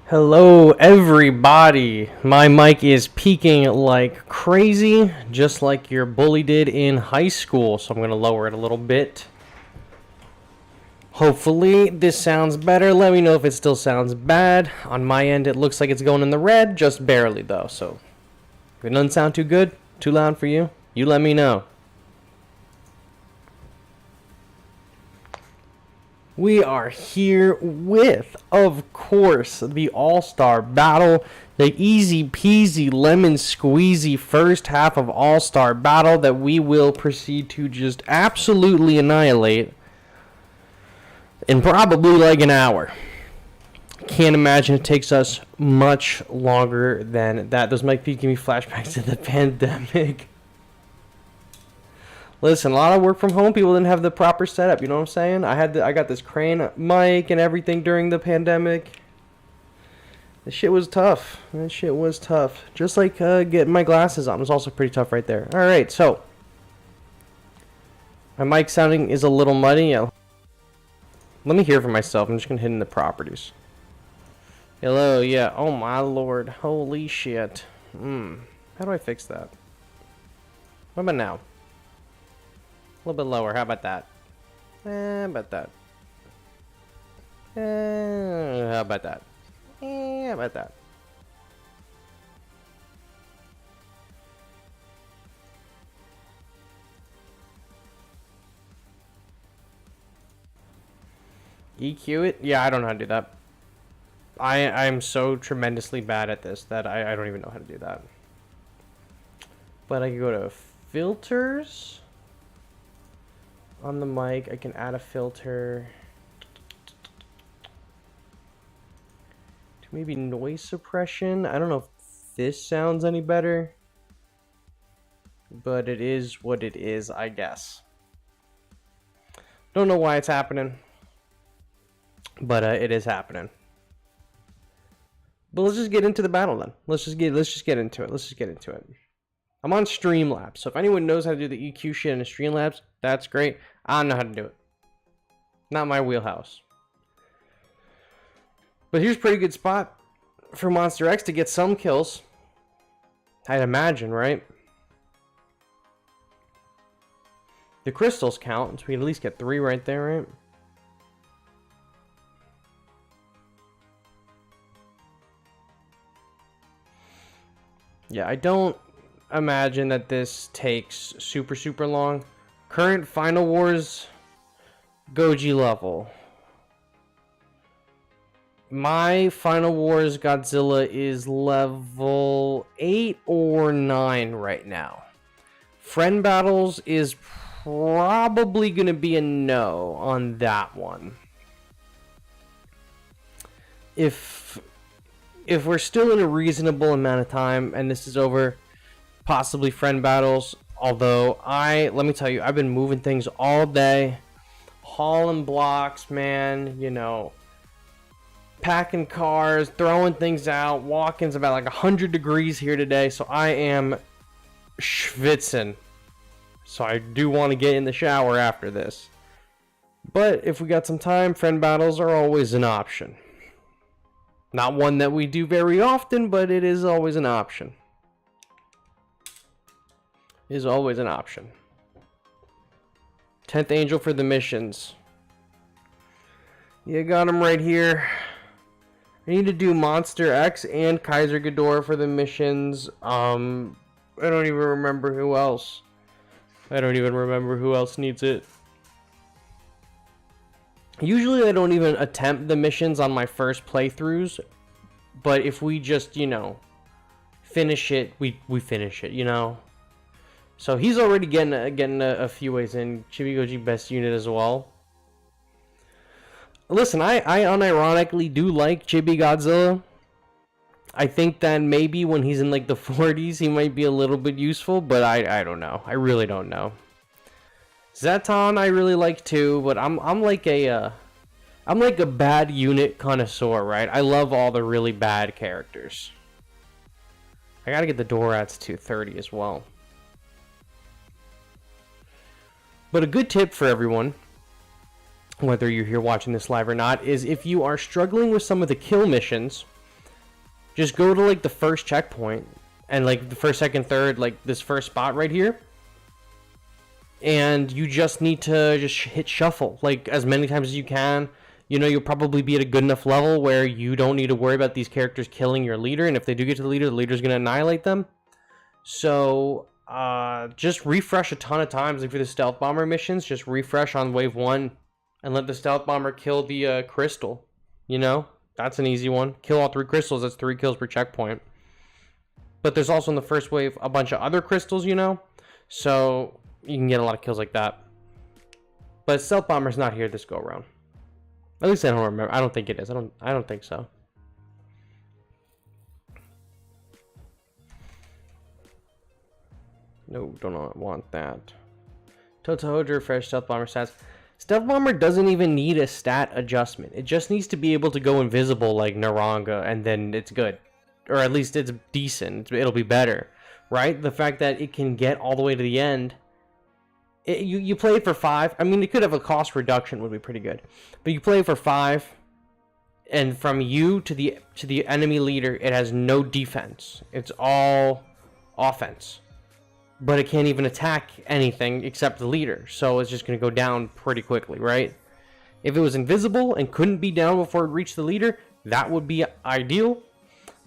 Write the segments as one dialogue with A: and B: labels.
A: Hello, everybody. My mic is peaking like crazy, just like your bully did in high school. So I'm going to lower it a little bit. Hopefully, this sounds better. Let me know if it still sounds bad. On my end, it looks like it's going in the red, just barely though. So if it doesn't sound too good, too loud for you, you let me know. We are here with, of course, the All-Star Battle, the easy peasy lemon squeezy first half of All-Star Battle that we will proceed to just absolutely annihilate in probably like an hour. Can't imagine it takes us much longer than that. Those might be giving me flashbacks to the pandemic. Listen, a lot of work from home. People didn't have the proper setup. You know what I'm saying? I got this crane mic and everything during the pandemic. This shit was tough. Just like getting my glasses on was also pretty tough right there. All right, so my mic sounding is a little muddy. Yeah. Let me hear for myself. I'm just gonna hit in the properties. Hello, yeah. Oh my lord, holy shit. How do I fix that? What about now? A little bit lower. How about that? How about that? How about that? How about that? EQ it? Yeah, I don't know how to do that. I'm so tremendously bad at this that I don't even know how to do that. But I can go to filters. On the mic, I can add a filter to maybe noise suppression. I don't know if this sounds any better, but it is what it is, I guess. Don't know why it's happening, but it is happening. But let's just get into the battle then. Let's just get into it. I'm on Streamlabs, so if anyone knows how to do the EQ shit in Streamlabs, that's great. I don't know how to do it. Not my wheelhouse. But here's a pretty good spot for Monster X to get some kills. I'd imagine, right? The crystals count, so we can at least get 3 right there, right? Yeah, I don't imagine that this takes super long. Current Final Wars Goji level. My Final Wars Godzilla is level 8 or 9 right now. Friend Battles is probably going to be a no on that one. If we're still in a reasonable amount of time and this is over, possibly Friend Battles. Although let me tell you, I've been moving things all day, hauling blocks, man, you know, packing cars, throwing things out, walking's about like 100 degrees here today, so I am schwitzing. So I do want to get in the shower after this. But if we got some time, Friend Battles are always an option. Not one that we do very often, but it is always an option. Is always an option. 10th Angel for the missions. You got him right here. I need to do Monster X and Kaiser Ghidorah for the missions. I don't even remember who else. Needs it. Usually I don't even attempt the missions on my first playthroughs. But if we just, you know, finish it, we finish it, you know. So he's already getting a few ways in. Chibi best unit as well. Listen, I unironically do like Chibi Godzilla. I think that maybe when he's in like the 40s, he might be a little bit useful, but I don't know. I really don't know. Zeton I really like too, but I'm like a bad unit connoisseur, right? I love all the really bad characters. I gotta get the Dorats 230 as well. But a good tip for everyone, whether you're here watching this live or not, is if you are struggling with some of the kill missions, Just go to like the first checkpoint and like the first, second, third, like this first spot right here. And you just need to just hit shuffle like as many times as you can. You know, you'll probably be at a good enough level where you don't need to worry about these characters killing your leader. And if they do get to the leader's going to annihilate them. So just refresh a ton of times. Like for the stealth bomber missions, just refresh on wave 1 and let the stealth bomber kill the crystal. You know, that's an easy one. Kill all 3 crystals. That's 3 kills per checkpoint. But there's also in the first wave a bunch of other crystals, you know. So you can get a lot of kills like that. But stealth bomber's not here this go around. At least I don't remember. I don't think it is. I don't think so. No, don't want that. Toho to refresh stealth bomber stats. Stealth bomber doesn't even need a stat adjustment. It just needs to be able to go invisible like Naranga, and then it's good. Or at least it's decent. It'll be better, right? The fact that it can get all the way to the end. You play it for 5. I mean, it could have a cost reduction, would be pretty good. But you play it for 5, and from you to the enemy leader, it has no defense. It's all offense. But it can't even attack anything except the leader, so it's just going to go down pretty quickly, right? If it was invisible and couldn't be down before it reached the leader, that would be ideal.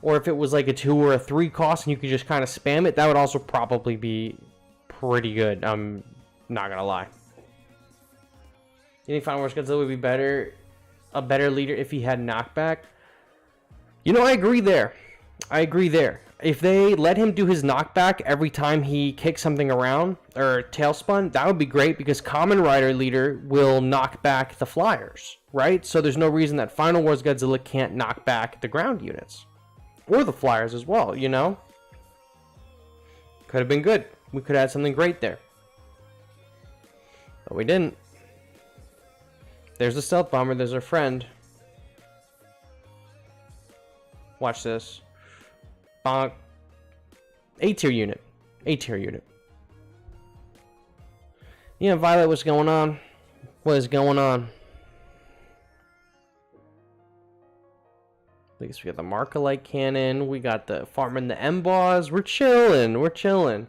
A: Or if it was like a 2 or a 3 cost and you could just kind of spam it, that would also probably be pretty good. I'm not gonna lie. You think Final Wars Godzilla would be a better leader if he had knockback? You know, I agree there. If they let him do his knockback every time he kicks something around or tailspun, that would be great because Kamen Rider leader will knock back the flyers, right? So there's no reason that Final Wars Godzilla can't knock back the ground units or the flyers as well, you know? Could have been good. We could have had something great there. But we didn't. There's the stealth bomber. There's our friend. Watch this. Bonk. A-tier unit. A-tier unit. Yeah, Violet, what's going on? What is going on? I guess we got the Markalite cannon. We got the farming the M-Boss. We're chilling. We're chilling.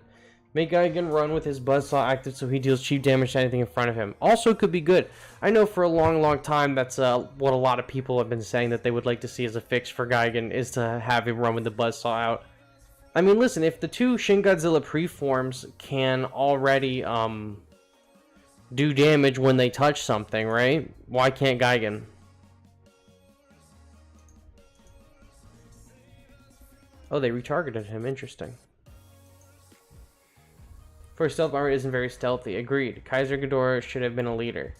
A: Make Gigan run with his buzzsaw active so he deals cheap damage to anything in front of him. Also could be good. I know for a long time that's what a lot of people have been saying that they would like to see as a fix for Gigan is to have him run with the buzzsaw out. I mean, listen, if the 2 Shin Godzilla preforms can already do damage when they touch something, right? Why can't Gigan? Oh, they retargeted him. Interesting. First stealth armor isn't very stealthy. Agreed. Kaiser Ghidorah should have been a leader.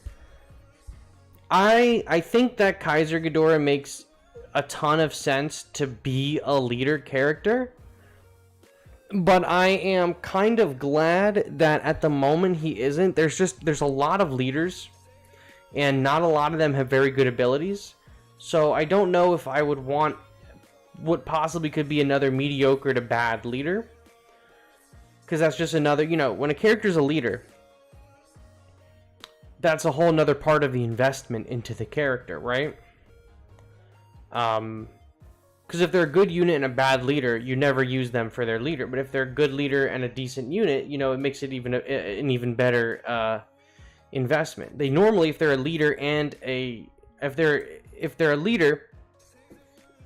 A: I think that Kaiser Ghidorah makes a ton of sense to be a leader character. But I am kind of glad that at the moment he isn't. There's a lot of leaders. And not a lot of them have very good abilities. So I don't know if I would want what possibly could be another mediocre to bad leader. Because that's just another, you know, when a character's a leader, that's a whole nother part of the investment into the character, right? Because if they're a good unit and a bad leader, you never use them for their leader. But if they're a good leader and a decent unit, you know, it makes it even an even better investment. They normally, if they're a leader and if they're a leader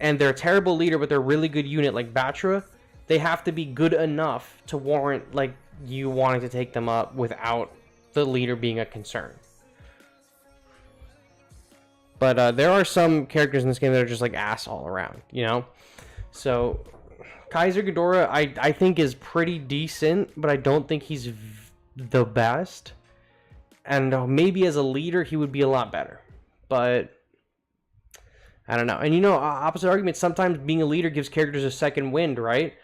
A: and they're a terrible leader but they're a really good unit like Batra, they have to be good enough to warrant like you wanting to take them up without the leader being a concern. But there are some characters in this game that are just like ass all around, you know? So Kaiser Ghidorah I think is pretty decent, but I don't think he's the best. And maybe as a leader he would be a lot better. But I don't know. And you know, opposite argument, sometimes being a leader gives characters a second wind, right?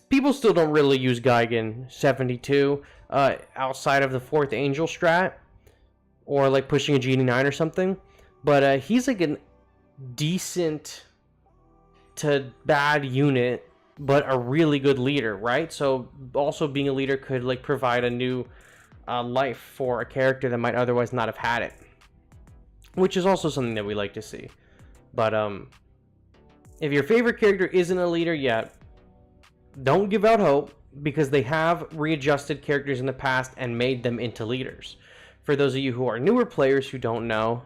A: People still don't really use Gigan 72 outside of the 4th Angel strat or like pushing a GD9 or something, but he's like a decent to bad unit but a really good leader, right? So also being a leader could like provide a new life for a character that might otherwise not have had it, which is also something that we like to see. But If your favorite character isn't a leader yet, don't give out hope, because they have readjusted characters in the past and made them into leaders. For those of you who are newer players who don't know,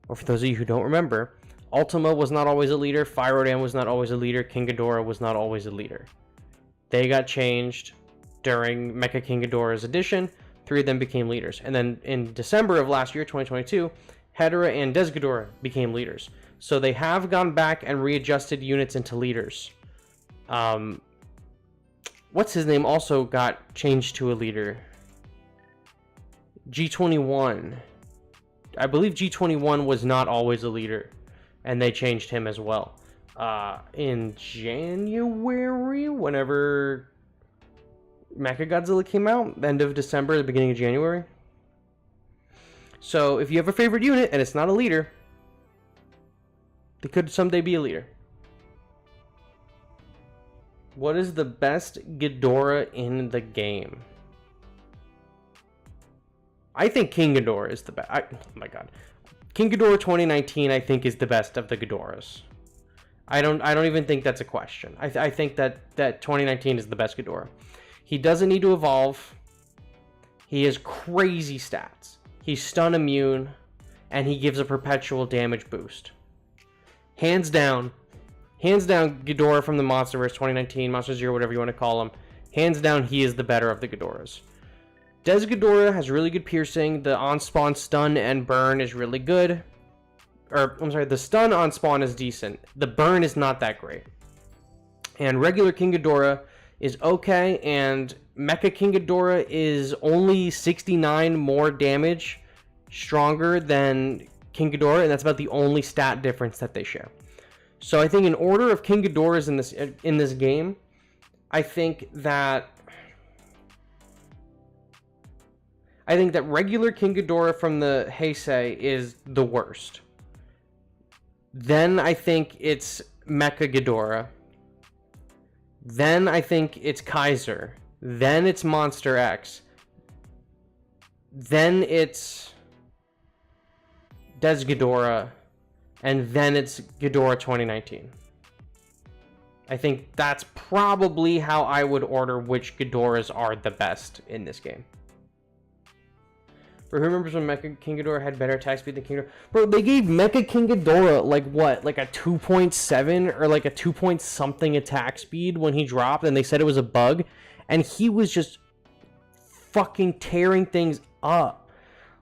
A: or for those of you who don't remember, Ultima was not always a leader, Fire Rodan was not always a leader, King Ghidorah was not always a leader. They got changed during Mecha King Ghidorah's edition. 3 of them became leaders. And then in December of last year, 2022, Hedorah and Ghidorah became leaders. So they have gone back and readjusted units into leaders. What's his name also got changed to a leader? G21. I believe G21 was not always a leader, and they changed him as well. In January, whenever Mechagodzilla came out, end of December, the beginning of January. So if you have a favorite unit and it's not a leader, they could someday be a leader. What is the best Ghidorah in the game? I think King Ghidorah is the best. Oh my god. King Ghidorah 2019, I think, is the best of the Ghidorahs. I don't even think that's a question. I think that 2019 is the best Ghidorah. He doesn't need to evolve. He has crazy stats. He's stun immune, and he gives a perpetual damage boost. Hands down Ghidorah from the Monsterverse 2019, Monster Zero, whatever you want to call him. Hands down, he is the better of the Ghidorahs. Ghidorah has really good piercing. The on-spawn stun and burn is really good. The stun on spawn is decent. The burn is not that great. And regular King Ghidorah is okay, and Mecha King Ghidorah is only 69 more damage stronger than King Ghidorah, and that's about the only stat difference that they share. So I think in order of King Ghidorahs in this game, I think that regular King Ghidorah from the Heisei is the worst. Then I think it's Mecha Ghidorah. Then I think it's Kaiser. Then it's Monster X. Then it's Ghidorah. And then it's Ghidorah 2019. I think that's probably how I would order which Ghidorahs are the best in this game. For who remembers when Mecha King Ghidorah had better attack speed than King Ghidorah? Bro, they gave Mecha King Ghidorah like what? Like a 2.7 or like a 2 point something attack speed when he dropped, and they said it was a bug, and he was just fucking tearing things up.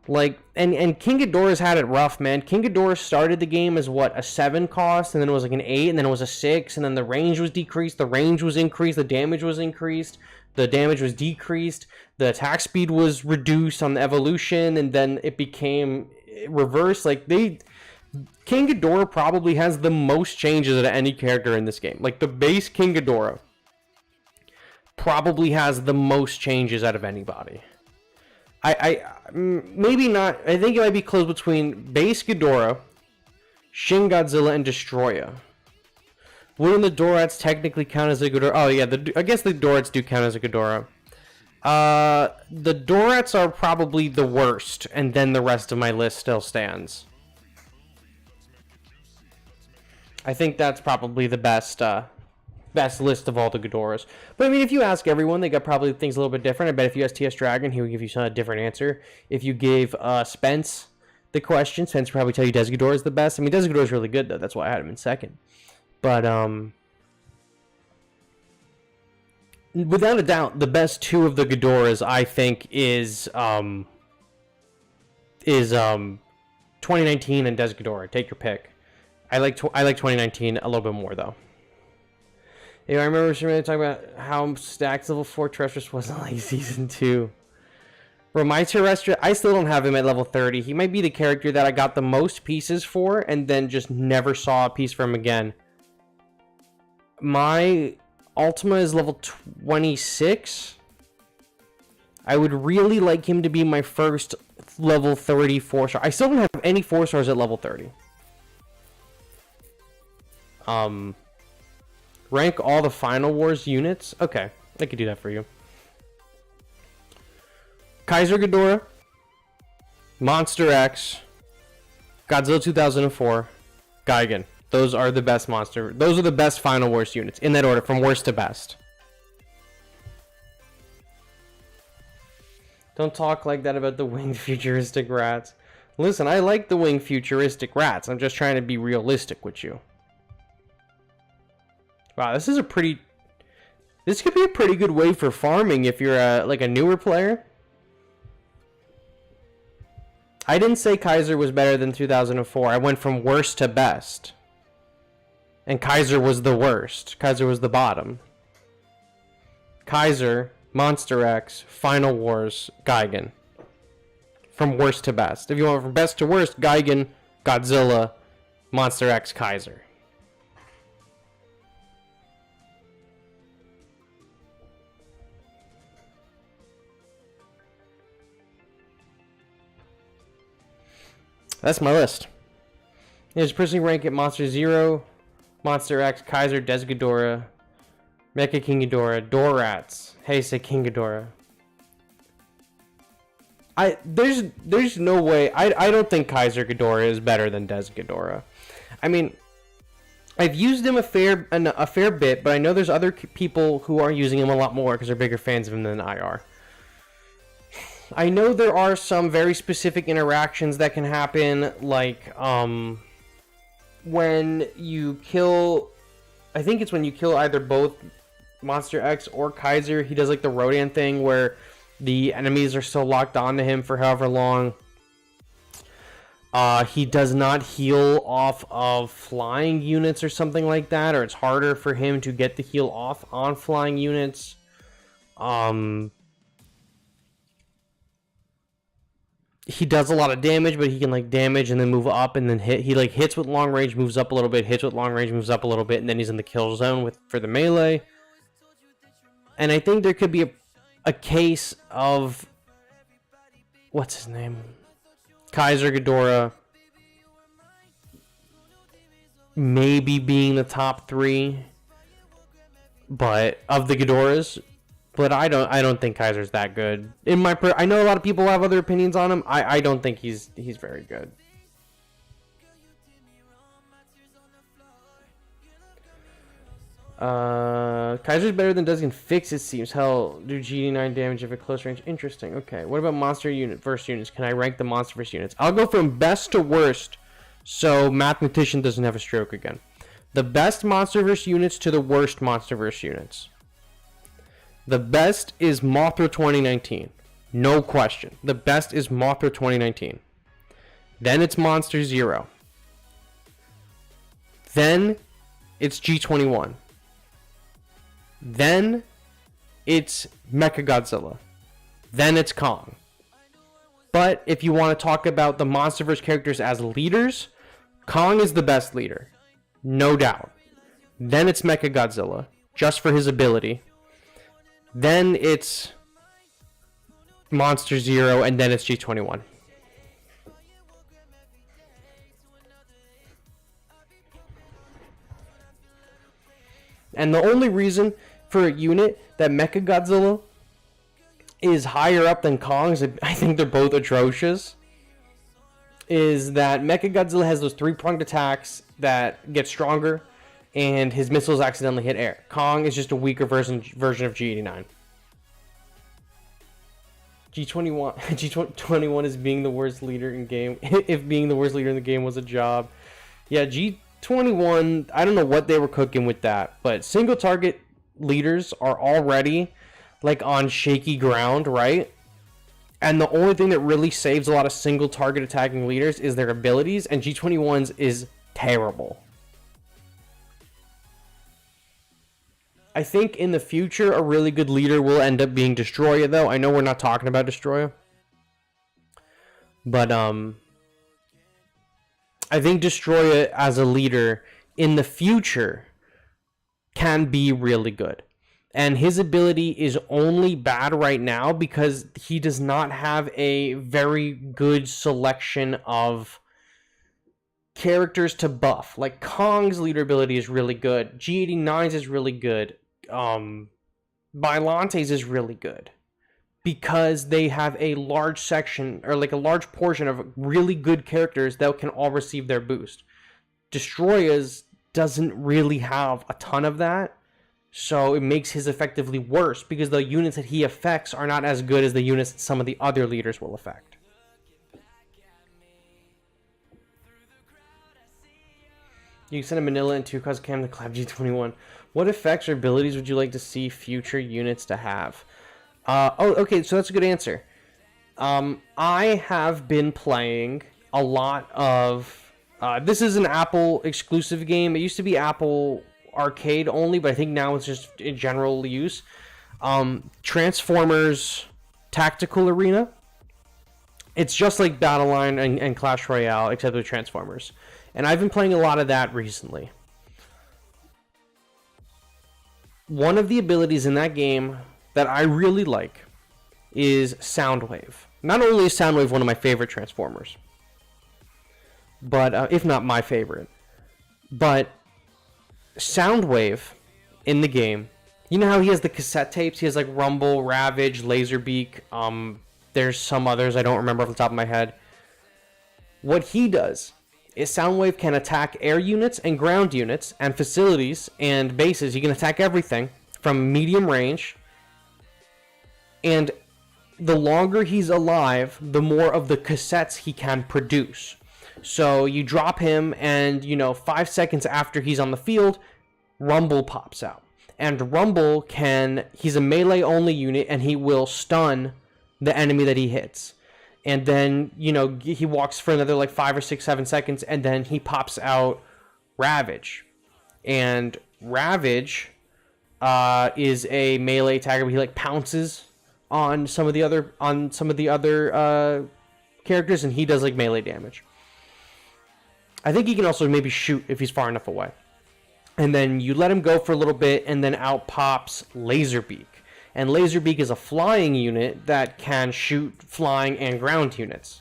A: Like, and King Ghidorah's had it rough, man. King Ghidorah started the game as what? A 7 cost, and then it was like an 8, and then it was a 6, and then the range was decreased, the range was increased, the damage was increased, the damage was decreased, the attack speed was reduced on the evolution, and then it became reversed. Like, King Ghidorah probably has the most changes out of any character in this game. Like, the base King Ghidorah probably has the most changes out of anybody. Maybe not. I think it might be close between base Ghidorah, Shin Godzilla, and Destroya. Wouldn't the Dorats technically count as a Ghidorah? Oh yeah, I guess the Dorats do count as a Ghidorah. The Dorats are probably the worst, and then the rest of my list still stands. I think that's probably the best list of all the Ghidorahs. But I mean, if you ask everyone, they got probably things a little bit different. I bet if you ask TS Dragon, he would give you a different answer. If you gave Spence the question, Spence would probably tell you Ghidorah is the best. I mean, Ghidorah is really good, though. That's why I had him in second. But without a doubt, the best 2 of the Ghidorahs, I think, is 2019 and Ghidorah. Take your pick. I like 2019 a little bit more, though. Yeah, I remember somebody talking about how stacked level 4 Terrestrius was in like Season 2. Bro, my Terrestrius, I still don't have him at level 30. He might be the character that I got the most pieces for and then just never saw a piece from again. My Ultima is level 26. I would really like him to be my first level 30 4-star. I still don't have any 4-stars at level 30. Rank all the Final Wars units. Okay, I could do that for you. Kaiser Ghidorah, Monster X, Godzilla 2004, Gigan. Those are the best those are the best Final Wars units, in that order, from worst to best. Don't talk like that about the winged futuristic rats. Listen, I like the winged futuristic rats. I'm just trying to be realistic with you. Wow, this is a pretty... This could be a pretty good way for farming if you're like a newer player. I didn't say Kaiser was better than 2004. I went from worst to best. And Kaiser was the worst. Kaiser was the bottom. Kaiser, Monster X, Final Wars, Gigan. From worst to best. If you want from best to worst, Gigan, Godzilla, Monster X, Kaiser. That's my list. There's personally rank it Monster Zero, Monster X, Kaiser, Des Ghidorah, Mecha King Ghidorah, Dorats, Heisei King Ghidorah. There's no way. I don't think Kaiser Ghidorah is better than Des Ghidorah. I mean, I've used him a fair bit, but I know there's other people who are using him a lot more because they're bigger fans of him than I are. I know there are some very specific interactions that can happen, like when you kill, I think it's when you kill either both Monster X or Kaiser, he does like the Rodan thing where the enemies are still locked onto him for however long. He does not heal off of flying units or something like that, or it's harder for him to get the heal off on flying units. He does a lot of damage, but he can like damage and then move up and then hit. He like hits with long range, moves up a little bit, hits with long range, moves up a little bit, and then he's in the kill zone for the melee. And I think there could be a case of what's his name? Kaiser Ghidorah maybe being the top 3, but of the Ghidorahs. But I don't think Kaiser's that good. I know a lot of people have other opinions on him. I don't think he's very good. Kaiser's better than Duskin Fix, it seems. Hell, do GD9 damage if at close range. Interesting. Okay, what about Monsterverse units? Can I rank the Monsterverse units? I'll go from best to worst, so Mathematician doesn't have a stroke again. The best Monsterverse units to the worst Monsterverse units. The best is Mothra 2019. No question. The best is Mothra 2019. Then it's Monster Zero. Then it's G21. Then it's Mechagodzilla. Then it's Kong. But if you want to talk about the Monsterverse characters as leaders, Kong is the best leader. No doubt. Then it's Mechagodzilla, just for his ability. Then it's Monster Zero, and then it's G21. And the only reason for a unit that Mechagodzilla is higher up than Kong's, I think they're both atrocious, is that Mechagodzilla has those 3-pronged attacks that get stronger, and his missiles accidentally hit air. Kong is just a weaker version of G89. G21 is being the worst leader in game. If being the worst leader in the game was a job. Yeah, G21, I don't know what they were cooking with that, but single target leaders are already like on shaky ground, right? And the only thing that really saves a lot of single target attacking leaders is their abilities, and G21's is terrible. I think in the future, a really good leader will end up being Destroya, though. I know we're not talking about Destroya. But, I think Destroya as a leader in the future can be really good. And his ability is only bad right now because he does not have a very good selection of characters to buff. Like, Kong's leader ability is really good. G89's is really good. Biolante's is really good because they have a large section or like a large portion of really good characters that can all receive their boost. Destroyers doesn't really have a ton of that. So it makes his effectively worse because the units that he affects are not as good as the units that some of the other leaders will affect. You can send a Manila and 2 cause cam to Clap G21. What effects or abilities would you like to see future units to have? Okay, so that's a good answer. I have been playing a lot of... this is an Apple exclusive game. It used to be Apple Arcade only, but I think now it's just in general use. Transformers Tactical Arena. It's just like Battleline and Clash Royale, except with Transformers. And I've been playing a lot of that recently. One of the abilities in that game that I really like is Soundwave. Not only is Soundwave one of my favorite Transformers, but if not my favorite, but Soundwave in the game, you know how he has the cassette tapes? He has like Rumble, Ravage, Laserbeak. There's some others I don't remember off the top of my head. What he does is Soundwave can attack air units and ground units and facilities and bases. He can attack everything from medium range. And the longer he's alive, the more of the cassettes he can produce. So you drop him and, 5 seconds after he's on the field, Rumble pops out. And Rumble he's a melee only unit and he will stun the enemy that he hits. And then, he walks for another like 5 or 6, 7 seconds and then he pops out Ravage. And Ravage is a melee attacker where he like pounces on some of the other characters and he does like melee damage. I think he can also maybe shoot if he's far enough away. And then you let him go for a little bit, and then out pops Laserbeak. And Laserbeak is a flying unit that can shoot flying and ground units.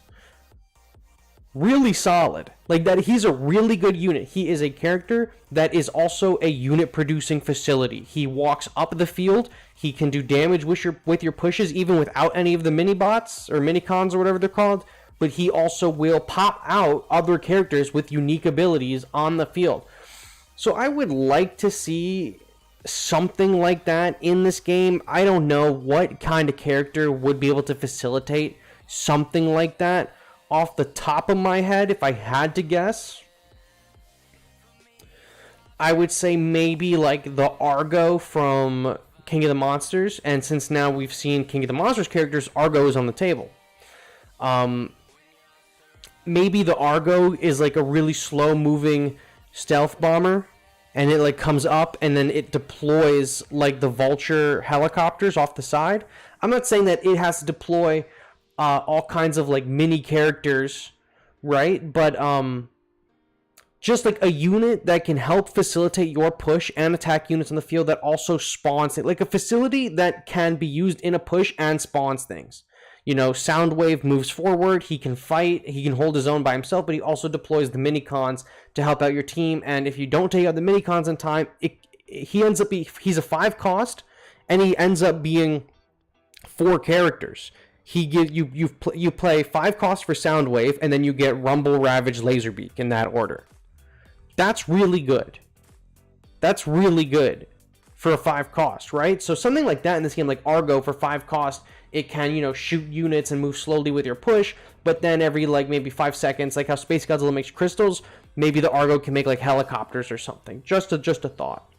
A: Really solid. Like that, he's a really good unit. He is a character that is also a unit producing facility. He walks up the field. He can do damage with your pushes, even without any of the mini bots or mini cons or whatever they're called. But he also will pop out other characters with unique abilities on the field. So I would like to see something like that in this game. I don't know what kind of character would be able to facilitate something like that. Off the top of my head, if I had to guess, I would say maybe like the Argo from King of the Monsters. And since now we've seen King of the Monsters characters, Argo is on the table. Maybe the Argo is like a really slow moving stealth bomber and it like comes up and then it deploys like the Vulture helicopters off the side. I'm not saying that it has to deploy all kinds of like mini characters, right? But just like a unit that can help facilitate your push and attack units on the field that also spawns it. Like a facility that can be used in a push and spawns things. Soundwave moves forward, he can fight, he can hold his own by himself, but he also deploys the mini-cons to help out your team, and if you don't take out the mini-cons in time, he's a 5 cost, and he ends up being 4 characters. You play 5 costs for Soundwave, and then you get Rumble, Ravage, Laserbeak in that order. That's really good. That's really good for a 5 cost, right? So something like that in this game, like Argo for 5 cost, it can, shoot units and move slowly with your push, but then every, like, maybe 5 seconds, like how Space Godzilla makes crystals, maybe the Argo can make, like, helicopters or something. Just a thought.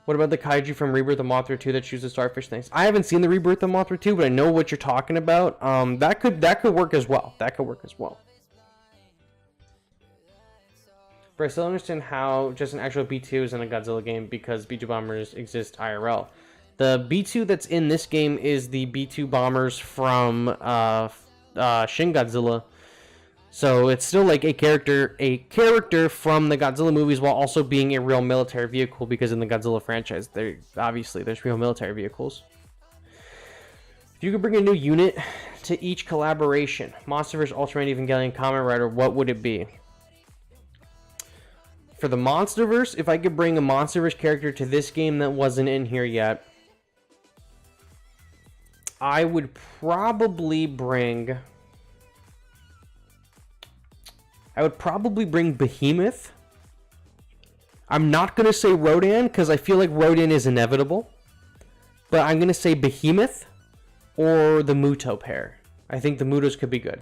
A: What about the kaiju from Rebirth of Mothra 2 that shoots the starfish things? I haven't seen the Rebirth of Mothra 2, but I know what you're talking about. That could work as well. But I still understand how just an actual B2 is in a Godzilla game because B2 bombers exist IRL. The B2 that's in this game is the B2 bombers from Shin Godzilla. So it's still like a character from the Godzilla movies while also being a real military vehicle because in the Godzilla franchise, there's real military vehicles. If you could bring a new unit to each collaboration, Monsterverse, Ultraman, Evangelion, Kamen Rider, what would it be? For the Monsterverse, if I could bring a Monsterverse character to this game that wasn't in here yet, I would probably bring... I would probably bring Behemoth. I'm not going to say Rodan because I feel like Rodan is inevitable. But I'm going to say Behemoth or the Muto pair. I think the Mutos could be good.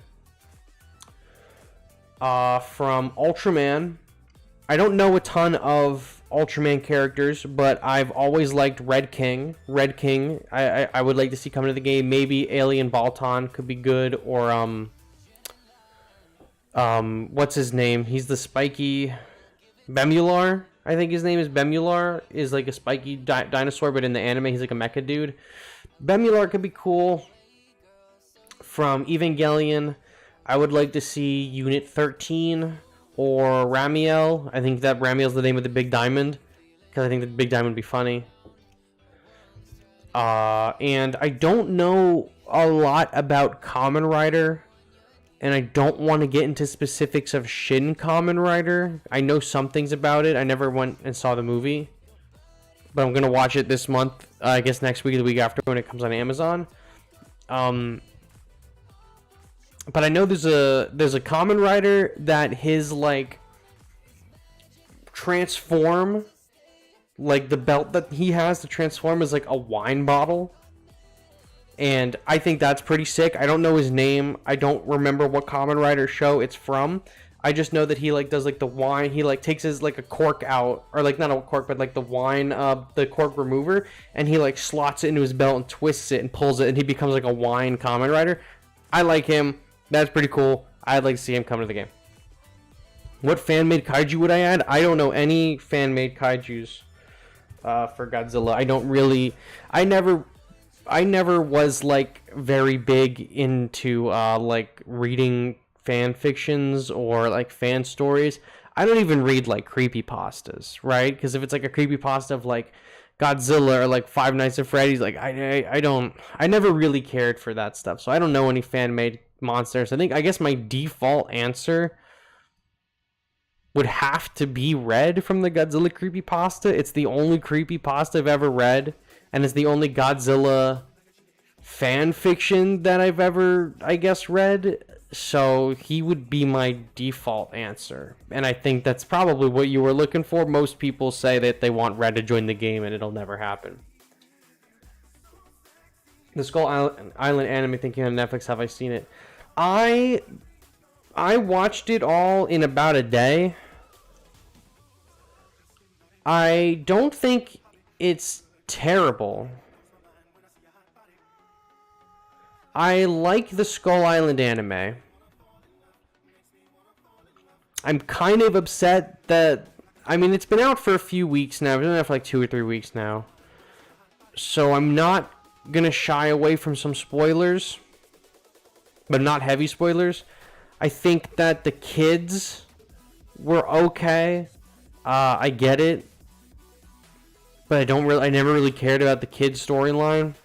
A: From Ultraman, I don't know a ton of Ultraman characters, but I've always liked Red King. Red King, I would like to see come into the game. Maybe Alien Balton could be good, or what's his name? He's the spiky Bemular. I think his name is Bemular. Is like a spiky dinosaur, but in the anime he's like a mecha dude. Bemular could be cool. From Evangelion, I would like to see Unit 13 or Ramiel. I think that Ramiel's the name of the big diamond, because I think the big diamond would be funny. And I don't know a lot about Kamen Rider, and I don't want to get into specifics of Shin Kamen Rider. I know some things about it. I never went and saw the movie, but I'm gonna watch it this month. I guess next week or the week after when it comes on Amazon. But I know there's a Kamen Rider that his like transform, like the belt that he has to transform is like a wine bottle. And I think that's pretty sick. I don't know his name. I don't remember what Kamen Rider show it's from. I just know that he like does like the wine. He like takes his like a cork out, or like not a cork, but like the wine, the cork remover, and he like slots it into his belt and twists it and pulls it, and he becomes like a wine Kamen Rider. I like him. That's pretty cool. I'd like to see him come to the game. What fan-made kaiju would I add? I don't know any fan-made kaijus for Godzilla. I don't really... I never was like very big into like reading fan fictions or like fan stories. I don't even read like creepypastas, right? Because if it's like a creepypasta of like Godzilla or like Five Nights at Freddy's, like I never really cared for that stuff. So I don't know any fan-made monsters. I guess my default answer would have to be Red from the Godzilla creepypasta. It's the only creepypasta I've ever read, and it's the only Godzilla fan fiction that I've ever, I guess, read. So he would be my default answer, and I think that's probably what you were looking for. Most people say that they want Red to join the game, and it'll never happen. The Skull Island anime, thinking on Netflix, have I seen it? I watched it all in about a day. I don't think it's terrible. I like the Skull Island anime. I'm kind of upset that... I mean, it's been out for a few weeks now. It's been out for like 2 or 3 weeks now. So I'm not gonna shy away from some spoilers, but not heavy spoilers. I think that the kids were okay. I get it, but I never really cared about the kids' storyline.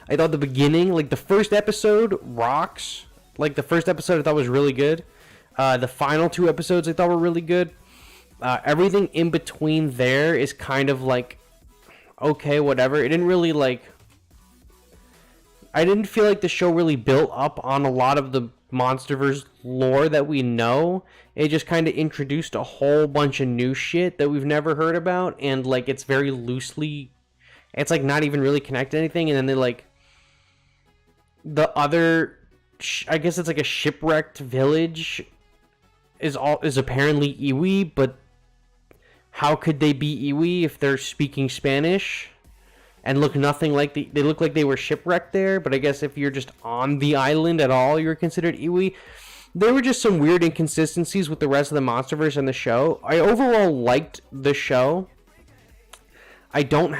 A: I thought the beginning, like the first episode, rocks. Like the first episode, I thought was really good. The final 2 episodes, I thought were really good. Everything in between there is kind of like okay, whatever. It didn't really like... I didn't feel like the show really built up on a lot of the Monsterverse lore that we know. It just kind of introduced a whole bunch of new shit that we've never heard about, and like it's very loosely... It's like not even really connected to anything, and then they like... The other... I guess it's like a shipwrecked village is apparently Iwi, but how could they be Iwi if they're speaking Spanish and look nothing like they look like they were shipwrecked there? But I guess if you're just on the island at all, you're considered Iwi. There were just some weird inconsistencies with the rest of the Monsterverse and the show. I overall liked the show. I don't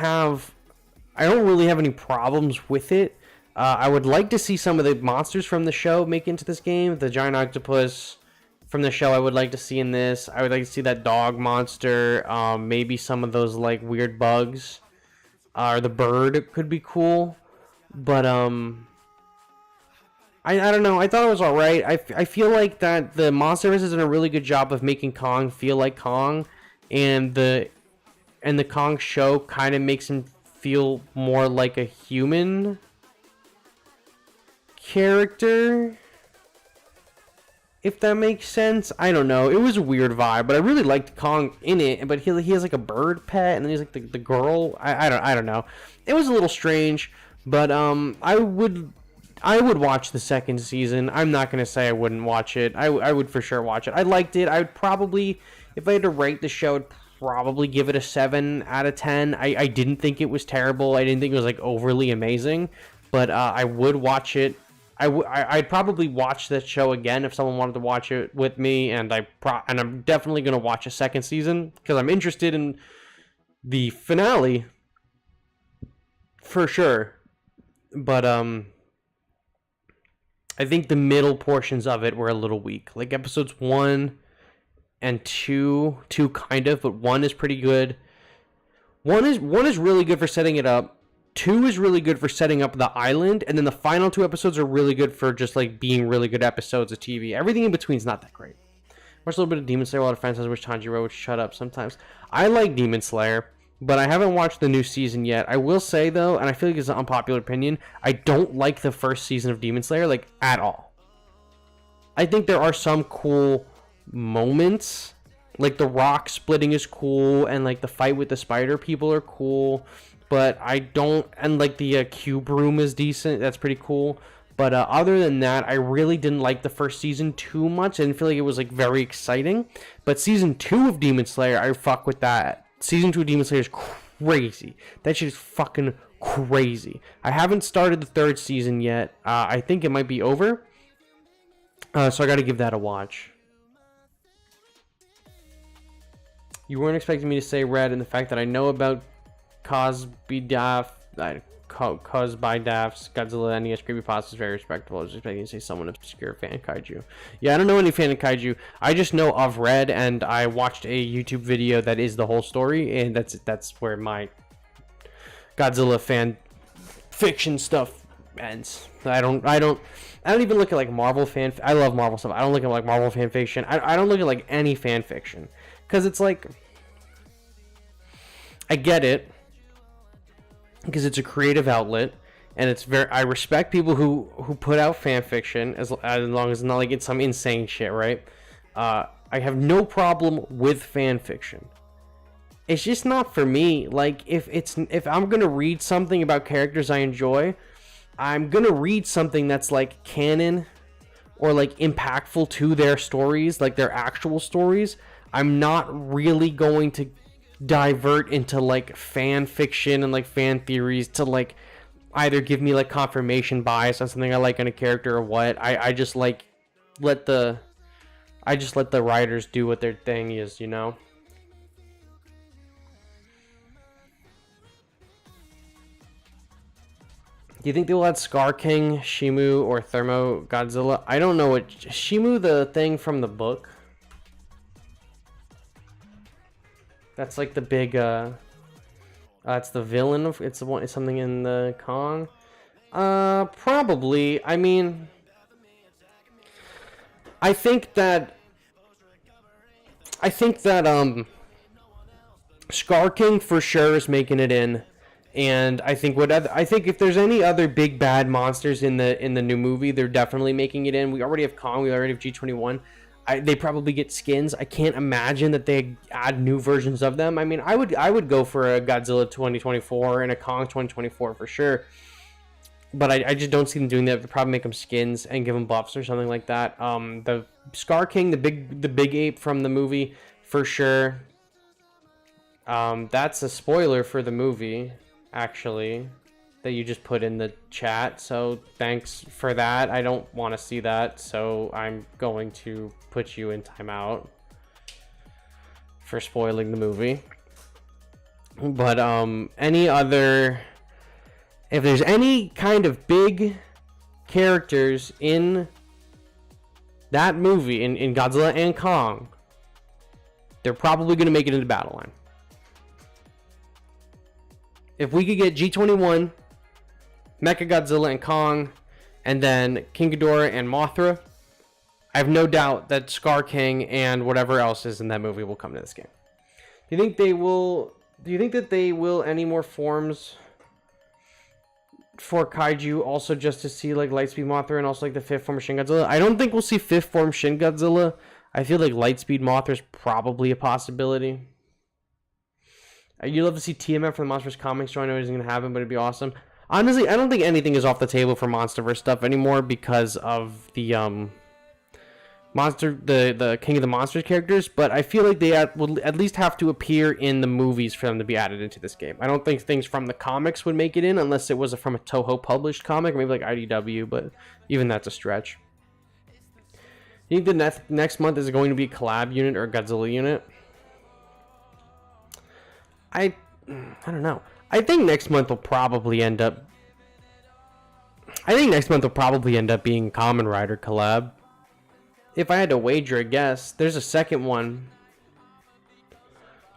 A: really have any problems with it. I would like to see some of the monsters from the show make it into this game. The giant octopus from the show I would like to see in this. I would like to see that dog monster. Maybe some of those like weird bugs. Or the bird could be cool. But I don't know. I thought it was alright. I feel like that the Monsterverse has done a really good job of making Kong feel like Kong. And the Kong show kind of makes him feel more like a human character. if that makes sense. I don't know. It was a weird vibe, but I really liked Kong in it. But he has like a bird pet, and then he's like the girl. I don't know. It was a little strange, but I would watch the second season. I'm not gonna say I wouldn't watch it. I would for sure watch it. I liked it. I would probably, if I had to rate the show, I'd probably give it a 7 out of 10. I didn't think it was terrible. I didn't think it was like overly amazing, but I would watch it. I'd probably watch that show again if someone wanted to watch it with me, and I'm definitely gonna watch a second season because I'm interested in the finale for sure. But I think the middle portions of it were a little weak. Like episodes 1 and 2 kind of, but 1 is pretty good. 1 is really good for setting it up. 2 is really good for setting up the island, and then the final 2 episodes are really good for just like being really good episodes of TV. Everything in between is not that great. Watched a little bit of Demon Slayer. A lot of fans wish Tanjiro would shut up sometimes. I like Demon Slayer, but I haven't watched the new season yet. I will say though, and I feel like it's an unpopular opinion, I don't like the first season of Demon Slayer like at all. I think there are some cool moments, like the rock splitting is cool, and like the fight with the spider people are cool. But I don't, and like the cube room is decent. That's pretty cool. But other than that, I really didn't like the first season too much. I didn't feel like it was like very exciting. But season 2 of Demon Slayer, I fuck with that. Season 2 of Demon Slayer is crazy. That shit is fucking crazy. I haven't started the 3rd season yet. I think it might be over. So I got to give that a watch. You weren't expecting me to say Red, and the fact that I know about Cosbydaf's Godzilla NES creepypasta is very respectable. I was expecting to say someone obscure fan kaiju. Yeah, I don't know any fan of kaiju. I just know of Red, and I watched a YouTube video that is the whole story, and that's where my Godzilla fan fiction stuff ends. I don't even look at like Marvel fan. I love Marvel stuff. I don't look at like Marvel fan fiction. I don't look at like any fan fiction because it's like, I get it, because it's a creative outlet, and it's very, I respect people who put out fan fiction as long as it's not like it's some insane shit, right? I have no problem with fan fiction. It's just not for me. Like if I'm gonna read something about characters I enjoy, I'm gonna read something that's like canon or like impactful to their stories, like their actual stories. I'm not really going to divert into like fan fiction and like fan theories to like either give me like confirmation bias on something I like in a character or what. I just like let the writers do what their thing is, you know. Do you think they will add Scar King, Shimu, or Thermo Godzilla? I don't know what Shimu, the thing from the book. That's like the big, it's the villain of, it's something in the Kong. Probably. I mean, I think that Scar King for sure is making it in, and I think if there's any other big bad monsters in the new movie, they're definitely making it in. We already have Kong. We already have G21. They probably get skins. I can't imagine that they add new versions of them. I mean, I would go for a Godzilla 2024 and a Kong 2024 for sure. But I just don't see them doing that. They'll probably make them skins and give them buffs or something like that. The Scar King, the big ape from the movie, for sure. That's a spoiler for the movie, actually, that you just put in the chat. So thanks for that. I don't want to see that, so I'm going to put you in timeout for spoiling the movie. But any other, if there's any kind of big characters in that movie, in Godzilla and Kong, they're probably going to make it into Battle Line. If we could get G21, Mechagodzilla and Kong, and then King Ghidorah and Mothra, I have no doubt that Scar King and whatever else is in that movie will come to this game. Do you think that they will any more forms for Kaiju, also just to see like Lightspeed Mothra and also like the fifth form of Shin Godzilla. I don't think we'll see fifth form Shin Godzilla. I feel like Lightspeed Mothra is probably a possibility. You'd love to see TMF for the Monsterverse comics, so I know it isn't going to happen, but it'd be awesome. Honestly, I don't think anything is off the table for Monsterverse stuff anymore because of the the King of the Monsters characters, but I feel like they will at least have to appear in the movies for them to be added into this game. I don't think things from the comics would make it in unless it was from a Toho published comic, maybe like IDW, but even that's a stretch. You think the next month is going to be a collab unit or a Godzilla unit? I don't know. I think next month will probably end up being Kamen Rider collab. If I had to wager a guess, there's a second one.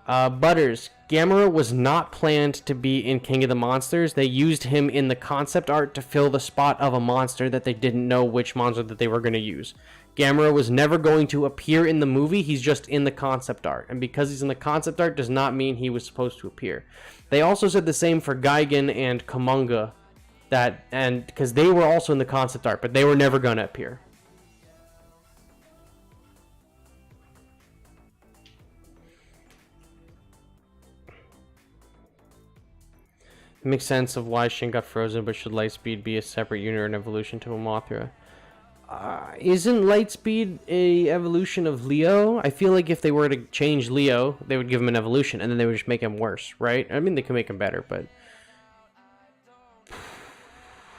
A: Butters. Gamera was not planned to be in King of the Monsters. They used him in the concept art to fill the spot of a monster that they didn't know which monster that they were going to use. Gamera was never going to appear in the movie. He's just in the concept art. And because he's in the concept art does not mean he was supposed to appear. They also said the same for Gigan and Kamunga. Because they were also in the concept art, but they were never going to appear. It makes sense of why Shin got frozen, but should Lightspeed be a separate unit or an evolution to a Mothra? Isn't Lightspeed a evolution of Leo? I feel like if they were to change Leo, they would give him an evolution, and then they would just make him worse, right? I mean, they could make him better, but...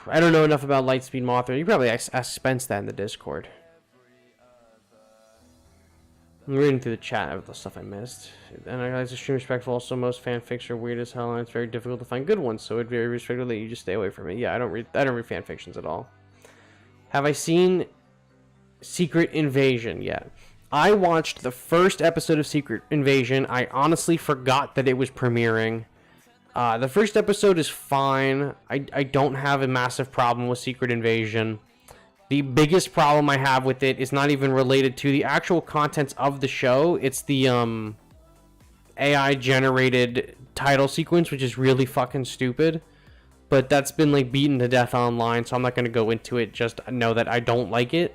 A: I don't know enough about Lightspeed Mothra. You probably ask Spence that in the Discord. I'm reading through the chat of the stuff I missed. And I guys extremely respectful. Also, most fanfics are weird as hell, and it's very difficult to find good ones. So it'd be very respectful that you just stay away from it. Yeah, I don't read fanfictions at all. Have I seen Secret Invasion yet? I watched the first episode of Secret Invasion. I honestly forgot that it was premiering. The first episode is fine. I don't have a massive problem with Secret Invasion. The biggest problem I have with it is not even related to the actual contents of the show. It's the AI generated title sequence, which is really fucking stupid. But that's been like beaten to death online, so I'm not going to go into it. Just know that I don't like it.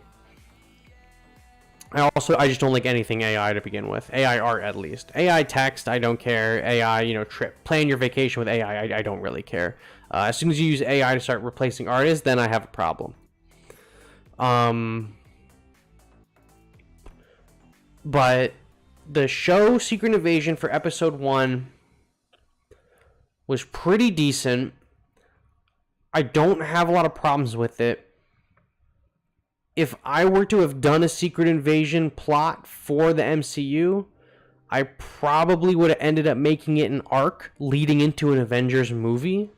A: I just don't like anything AI to begin with. AI art, at least. AI text, I don't care. AI, plan your vacation with AI, I don't really care. As soon as you use AI to start replacing artists, then I have a problem. But the show Secret Invasion for episode 1 was pretty decent. I don't have a lot of problems with it. If I were to have done a Secret Invasion plot for the MCU, I probably would have ended up making it an arc leading into an Avengers movie.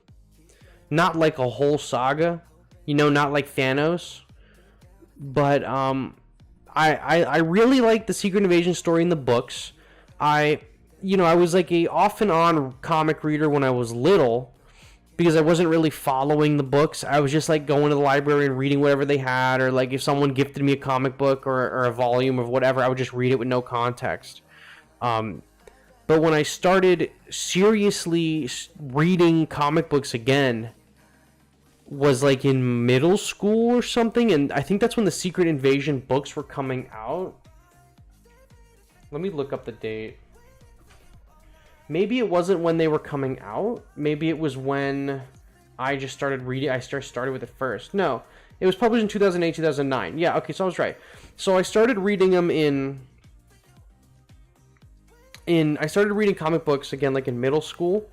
A: Not like a whole saga. Not like Thanos. But I really like the Secret Invasion story in the books. I was like a off and on comic reader when I was little, because I wasn't really following the books. I was just like going to the library and reading whatever they had, or like if someone gifted me a comic book or a volume of whatever, I would just read it with no context. But when I started seriously reading comic books again, was like in middle school or something, and I think that's when the Secret Invasion books were coming out. Let me look up the date. Maybe it wasn't when they were coming out. Maybe it was when I just started reading. I started with it first. No, it was published in 2008, 2009. Yeah, okay, so I was right. So I started reading them I started reading comic books again like in middle school.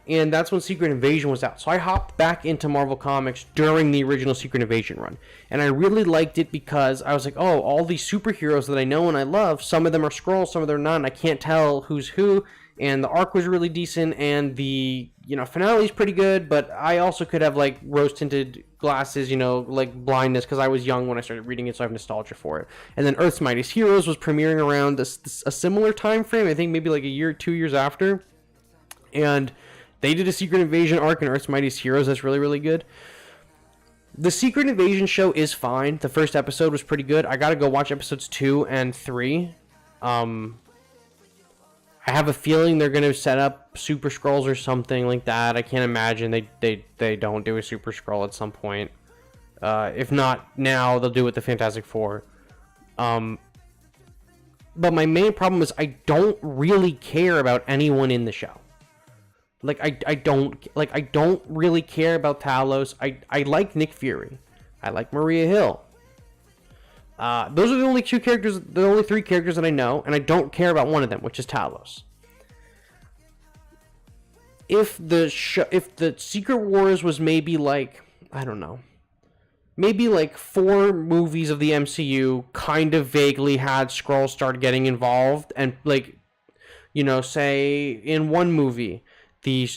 A: And that's when Secret Invasion was out. So I hopped back into Marvel Comics during the original Secret Invasion run. And I really liked it because I was like, oh, all these superheroes that I know and I love, some of them are Skrulls, some of them are not, and I can't tell who's who. And the arc was really decent, and the finale is pretty good, but I also could have like rose-tinted glasses, like blindness, because I was young when I started reading it, so I have nostalgia for it. And then Earth's Mightiest Heroes was premiering around a similar time frame, I think maybe like a year, 2 years after. And they did a Secret Invasion arc in Earth's Mightiest Heroes that's really, really good. The Secret Invasion show is fine. The first episode was pretty good. I gotta go watch episodes 2 and 3. I have a feeling they're going to set up Super Skrulls or something like that. I can't imagine they don't do a Super Skrull at some point. If not now, they'll do it with the Fantastic Four. But my main problem is I don't really care about anyone in the show. Like I don't really care about Talos. I like Nick Fury. I like Maria Hill. Those are the only the only three characters that I know, and I don't care about one of them, which is Talos. If the Secret Wars was maybe like, I don't know, maybe like 4 movies of the MCU kind of vaguely had Skrulls start getting involved, and like, you know, say in one movie, the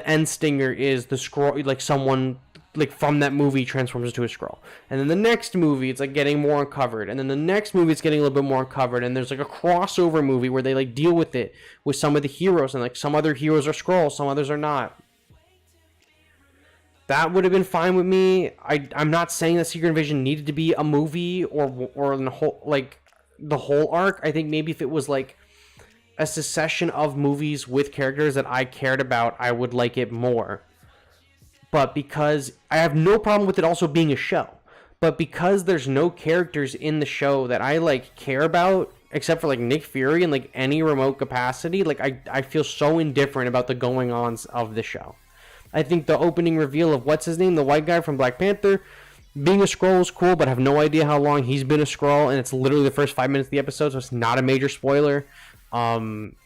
A: end stinger is the Skrull, like someone like from that movie transforms into a Skrull, and then the next movie it's like getting more uncovered, and then the next movie it's getting a little bit more uncovered, and there's like a crossover movie where they like deal with it with some of the heroes, and like some other heroes are Skrulls, some others are not. That would have been fine with me. I'm not saying that Secret Invasion needed to be a movie or the whole, like the whole arc. I think maybe if it was like a succession of movies with characters that I cared about, I would like it more. But because I have no problem with it also being a show, but because there's no characters in the show that I like care about, except for like Nick Fury in like any remote capacity, like I feel so indifferent about the going-ons of the show. I think the opening reveal of what's his name, the white guy from Black Panther, being a Skrull is cool, but I have no idea how long he's been a Skrull, and it's literally the first 5 minutes of the episode, so it's not a major spoiler. I'm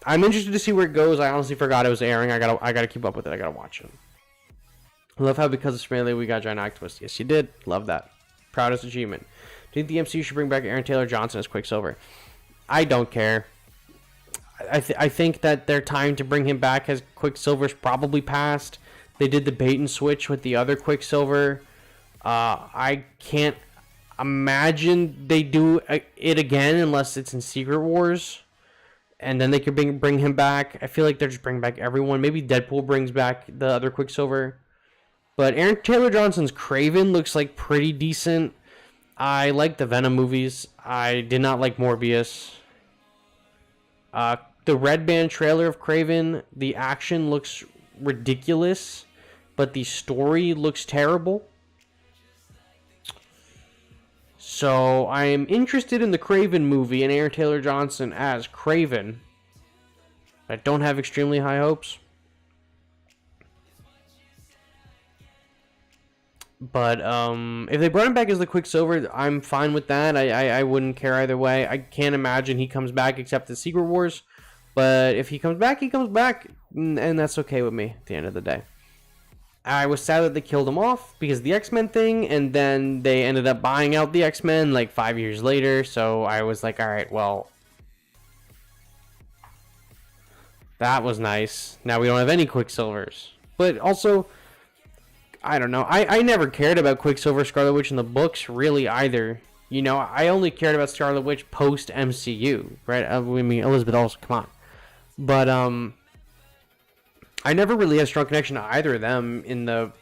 A: interested to see where it goes. I honestly forgot it was airing. I gotta keep up with it. I gotta watch it. I love how because of Smiley we got Giant Octopus. Yes, you did. Love that. Proudest achievement. Do you think the MCU should bring back Aaron Taylor Johnson as Quicksilver? I don't care. I think that their time to bring him back as Quicksilver's probably passed. They did the bait and switch with the other Quicksilver. I can't imagine they do it again unless it's in Secret Wars. And then they could bring him back. I feel like they're just bringing back everyone. Maybe Deadpool brings back the other Quicksilver. But Aaron Taylor Johnson's Kraven looks like pretty decent. I like the Venom movies. I did not like Morbius. The Red Band trailer of Kraven, the action looks ridiculous, but the story looks terrible. So I am interested in the Kraven movie and Aaron Taylor Johnson as Kraven. I don't have extremely high hopes. But if they brought him back as the Quicksilver, I'm fine with that. I wouldn't care either way. I can't imagine he comes back except the Secret Wars. But if he comes back, he comes back. And that's okay with me at the end of the day. I was sad that they killed him off because of the X-Men thing. And then they ended up buying out the X-Men like 5 years later. So I was like, alright, well, that was nice. Now we don't have any Quicksilvers. But also, I don't know. I never cared about Quicksilver, Scarlet Witch in the books, really, either. You know, I only cared about Scarlet Witch post-MCU, right? I mean, Elizabeth Olsen, come on. But, I never really had a strong connection to either of them in the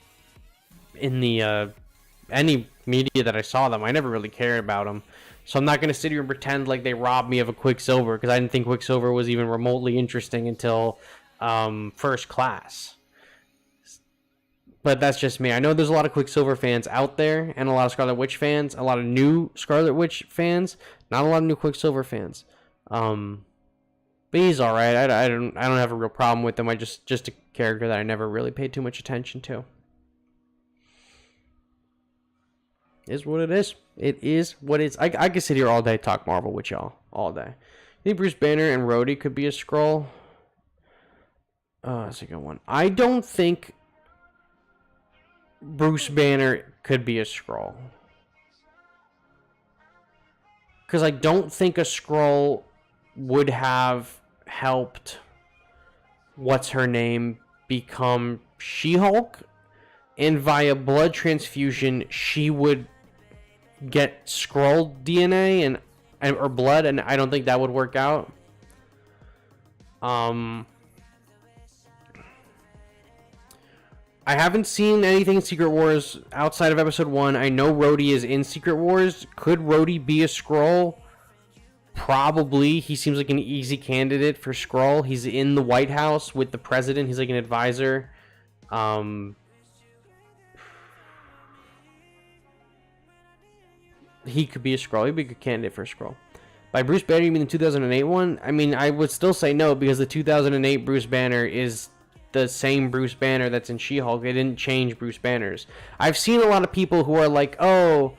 A: any media that I saw them. I never really cared about them. So I'm not going to sit here and pretend like they robbed me of a Quicksilver, because I didn't think Quicksilver was even remotely interesting until First Class. But that's just me. I know there's a lot of Quicksilver fans out there, and a lot of Scarlet Witch fans, a lot of new Scarlet Witch fans, not a lot of new Quicksilver fans. But he's all right. I don't have a real problem with him. Just a character that I never really paid too much attention to. Is what it is. It is what it is. I could sit here all day, talk Marvel with y'all all day. You think Bruce Banner and Rhodey could be a Skrull? That's a good one. I don't think Bruce Banner could be a Skrull, because I don't think a Skrull would have helped what's her name become She-Hulk, and via blood transfusion she would get Skrull DNA or blood, and I don't think that would work out. I haven't seen anything in Secret Wars outside of Episode 1. I know Rhodey is in Secret Wars. Could Rhodey be a Skrull? Probably, he seems like an easy candidate for Skrull. He's in the White House with the president. He's like an advisor. He could be a Skrull. He'd be a good candidate for a Skrull. By Bruce Banner, you mean the 2008 one? I mean, I would still say no, because the 2008 Bruce Banner is the same Bruce Banner that's in She-Hulk. They didn't change Bruce Banners. I've seen a lot of people who are like, oh,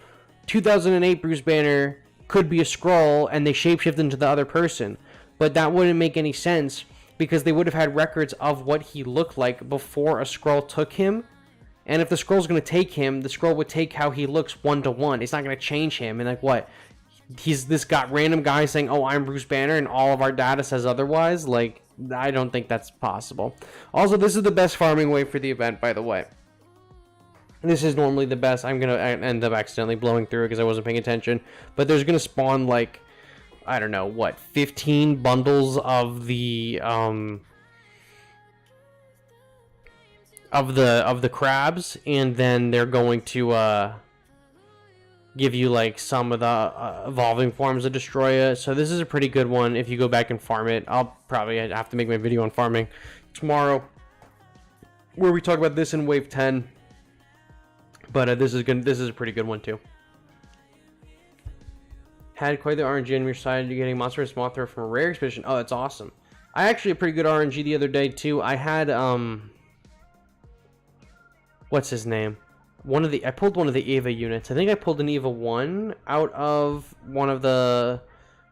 A: 2008 Bruce Banner could be a Skrull, and they shapeshift into the other person. But that wouldn't make any sense, because they would have had records of what he looked like before a Skrull took him. And if the Skrull's going to take him, the Skrull would take how he looks 1-to-1. It's not going to change him. And like, what? He's this random guy saying, oh, I'm Bruce Banner, and all of our data says otherwise? Like, I don't think that's possible. Also, this is the best farming way for the event, by the way. This is normally the best. I'm going to end up accidentally blowing through it because I wasn't paying attention. But there's going to spawn, like, I don't know, what, 15 bundles of the crabs, and then they're going to give you like some of the evolving forms of Destroya. So this is a pretty good one if you go back and farm it. I'll probably have to make my video on farming tomorrow, where we talk about this in Wave 10. But this is good. This is a pretty good one too. Had quite the RNG on your side. You're getting Monsterverse Mothra from a rare expedition. Oh, that's awesome. I actually had pretty good RNG the other day too. I had what's his name? I pulled one of the Eva units. I think I pulled an Eva 1 out of one of the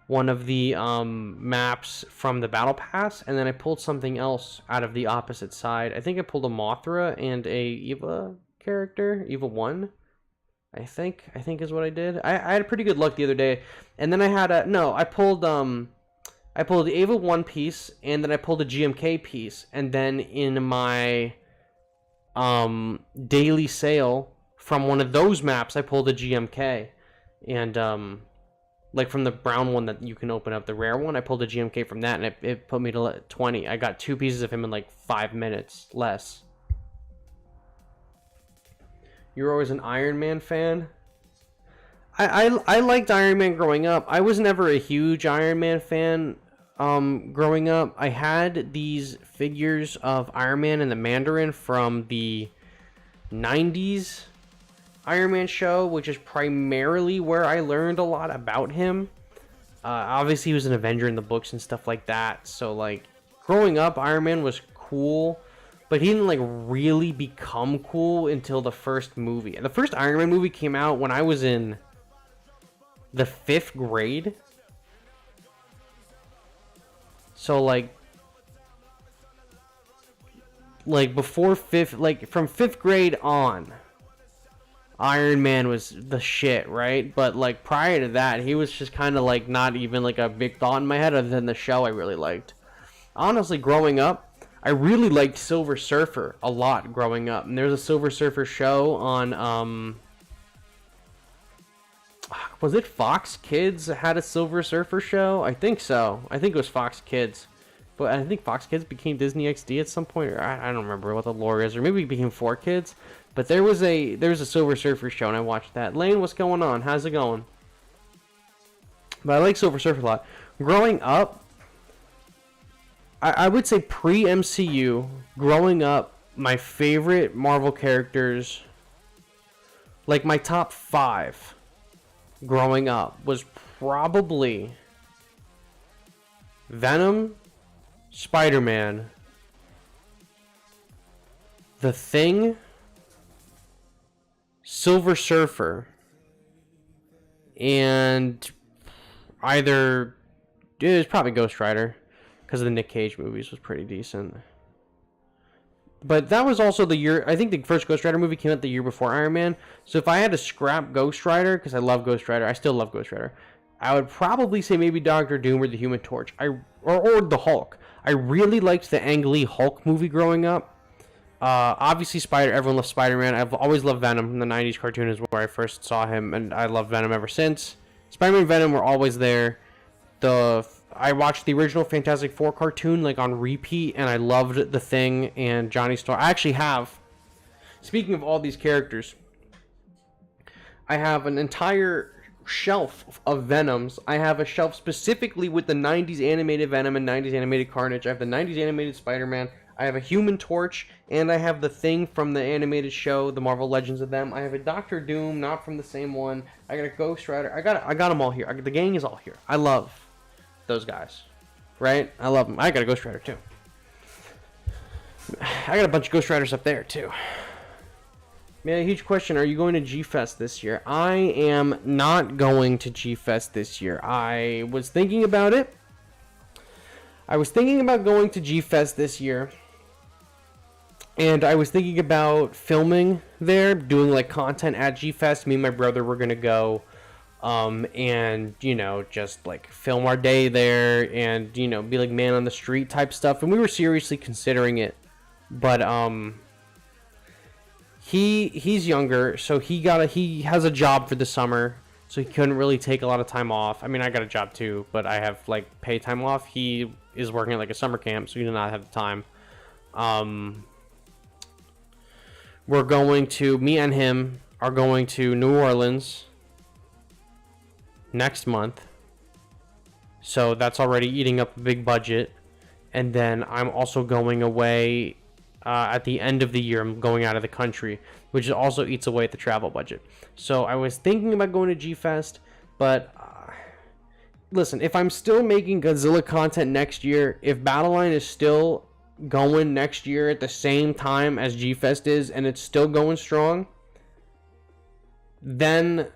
A: maps from the Battle Pass, and then I pulled something else out of the opposite side. I think I pulled a Mothra and a Eva character, Eva 1. I think is what I did. I had pretty good luck the other day, and then I had I pulled the Eva 1 piece, and then I pulled a GMK piece, and then in my daily sale from one of those maps, I pulled a GMK, and like from the brown one that you can open up, the rare one, I pulled a GMK from that, and it put me to 20. I got 2 pieces of him in like 5 minutes less. You're always an Iron Man fan? I liked Iron Man growing up. I was never a huge Iron Man fan growing up. I had these figures of Iron Man and the Mandarin from the 90s Iron Man show, which is primarily where I learned a lot about him. Obviously, he was an Avenger in the books and stuff like that. So, like, growing up, Iron Man was cool, but he didn't, like, really become cool until the first movie. And the first Iron Man movie came out when I was in the 5th grade. So, like before 5th, like, from 5th grade on, Iron Man was the shit, right? But, like, prior to that, he was just kind of, like, not even, like, a big thought in my head, other than the show I really liked. Honestly, growing up, I really liked Silver Surfer a lot growing up. And there was a Silver Surfer show on, was it Fox Kids had a Silver Surfer show? I think so. I think it was Fox Kids. But I think Fox Kids became Disney XD at some point. Or I don't remember what the lore is. Or maybe it became 4Kids. But there was a Silver Surfer show, and I watched that. Lane, what's going on? How's it going? But I like Silver Surfer a lot. Growing up, I would say pre-MCU, growing up, my favorite Marvel characters, like my top 5 growing up, was probably Venom, Spider-Man, The Thing, Silver Surfer, and either it was probably Ghost Rider, because of the Nick Cage movies was pretty decent. But that was also the year, I think the first Ghost Rider movie came out the year before Iron Man. So if I had to scrap Ghost Rider, because I love Ghost Rider, I still love Ghost Rider, I would probably say maybe Doctor Doom or the Human Torch, or the Hulk. I really liked the Ang Lee Hulk movie growing up. Obviously everyone loves Spider-Man. I've always loved Venom. From the 90s cartoon is where I first saw him, and I love Venom ever since. Spider-Man and Venom were always there. I watched the original Fantastic Four cartoon like on repeat, and I loved The Thing and Johnny Storm. I actually have, speaking of all these characters, I have an entire shelf of Venoms. I have a shelf specifically with the 90s animated Venom and 90s animated Carnage. I have the 90s animated Spider-Man. I have a Human Torch, and I have the Thing from the animated show, the Marvel Legends of them. I have a Doctor Doom, not from the same one. I got a Ghost Rider. I got them all here. The gang is all here. I love those guys, right? I love them. I got a Ghost Rider too. I got a bunch of Ghost Riders up there too. Man, a huge question. Are you going to G-Fest this year? I am not going to G-Fest this year. I was thinking about it. I was thinking about going to G-Fest this year. And I was thinking about filming there, doing like content at G-Fest. Me and my brother were going to go. And, you know, just like film our day there and, you know, be like man on the street type stuff. And we were seriously considering it. But, he's younger, so he has a job for the summer, so he couldn't really take a lot of time off. I mean, I got a job too, but I have like pay time off. He is working at like a summer camp, so he did not have the time. Me and him are going to New Orleans next month, so that's already eating up a big budget. And then I'm also going away at the end of the year. I'm going out of the country, which also eats away at the travel budget. So I was thinking about going to G-Fest, but listen, if I'm still making Godzilla content next year, if Battleline is still going next year at the same time as G-Fest is, and it's still going strong, then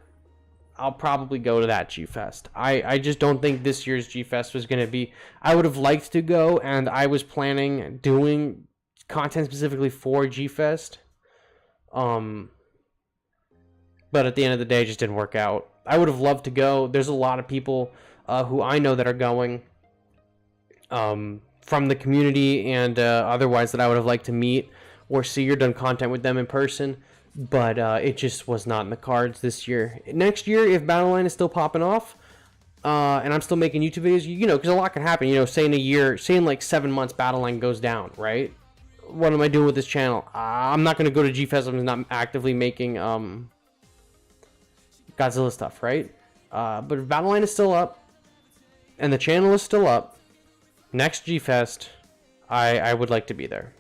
A: I'll probably go to that G-Fest. I just don't think this year's G-Fest was going to be... I would have liked to go, and I was planning doing content specifically for G-Fest. But at the end of the day, it just didn't work out. I would have loved to go. There's a lot of people who I know that are going from the community and otherwise that I would have liked to meet or see or done content with them in person. But it just was not in the cards this year. Next year, if Battleline is still popping off, and I'm still making YouTube videos, you know, because a lot can happen. You know, say in like 7 months, Battleline goes down, right? What am I doing with this channel? I'm not going to go to G-Fest. I'm not actively making Godzilla stuff, right? But if Battleline is still up, and the channel is still up, next G-Fest, I would like to be there.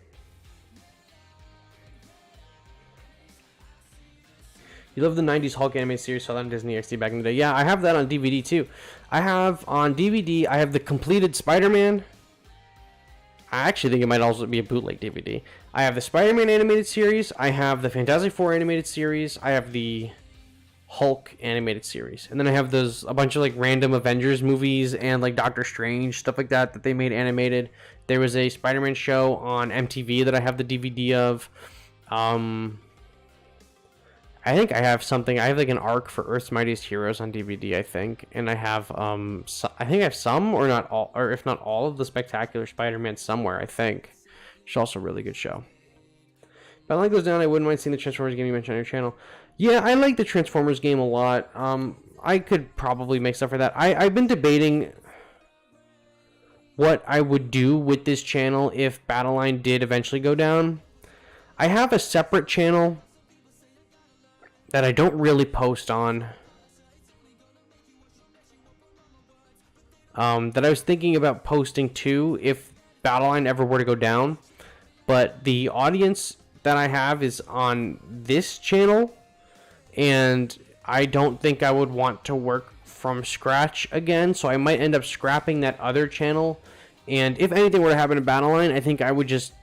A: You love the 90s Hulk anime series, saw that on Disney XD back in the day. Yeah, I have that on DVD too. I have on DVD, I have the completed Spider-Man. I actually think it might also be a bootleg DVD. I have the Spider-Man animated series. I have the Fantastic Four animated series. I have the Hulk animated series. And then I have a bunch of like random Avengers movies and like Doctor Strange, stuff like that they made animated. There was a Spider-Man show on MTV that I have the DVD of. I think I have something. I have like an arc for Earth's Mightiest Heroes on DVD, I think, and I have I think I have some or not all, or if not all of the Spectacular Spider-Man somewhere. I think it's also a really good show. If I like goes down, I wouldn't mind seeing the Transformers game you mentioned on your channel. Yeah, I like the Transformers game a lot. I could probably make stuff for that. I've been debating what I would do with this channel if Battleline did eventually go down. I have a separate channel that I don't really post on, that I was thinking about posting to if Battleline ever were to go down, but the audience that I have is on this channel, and I don't think I would want to work from scratch again, so I might end up scrapping that other channel, and if anything were to happen to Battleline, I think I would just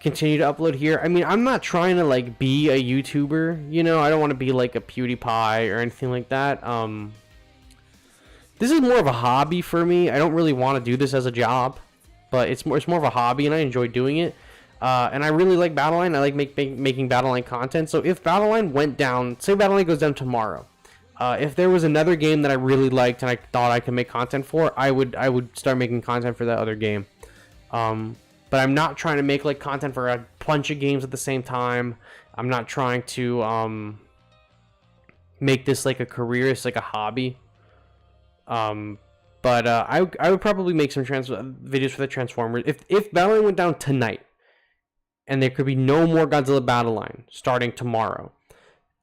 A: continue to upload here. I mean, I'm not trying to like be a YouTuber, you know. I don't want to be like a PewDiePie or anything like that. This is more of a hobby for me. I don't really want to do this as a job, but it's more of a hobby, and I enjoy doing it. And I really like Battleline. I like making Battleline content. So if Battleline went down, say Battleline goes down tomorrow, if there was another game that I really liked and I thought I could make content for, I would start making content for that other game. But I'm not trying to make like content for a bunch of games at the same time. I'm not trying to make this like a career. It's like a hobby. But I would probably make some videos for the Transformers. If Battleline went down tonight, and there could be no more Godzilla Battleline starting tomorrow,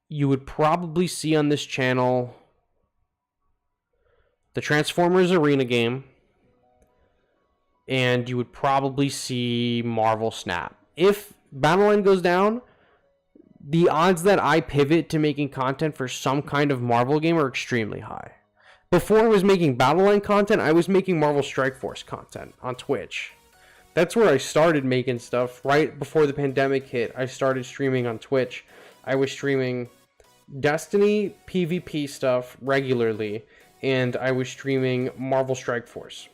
A: you would probably see on this channel the Transformers Arena game, and you would probably see Marvel Snap. If Battleline goes down, the odds that I pivot to making content for some kind of Marvel game are extremely high. Before I was making Battleline content, I was making Marvel Strike Force content on Twitch. That's where I started making stuff. Right before the pandemic hit, I started streaming on Twitch. I was streaming Destiny PvP stuff regularly, and I was streaming Marvel Strike Force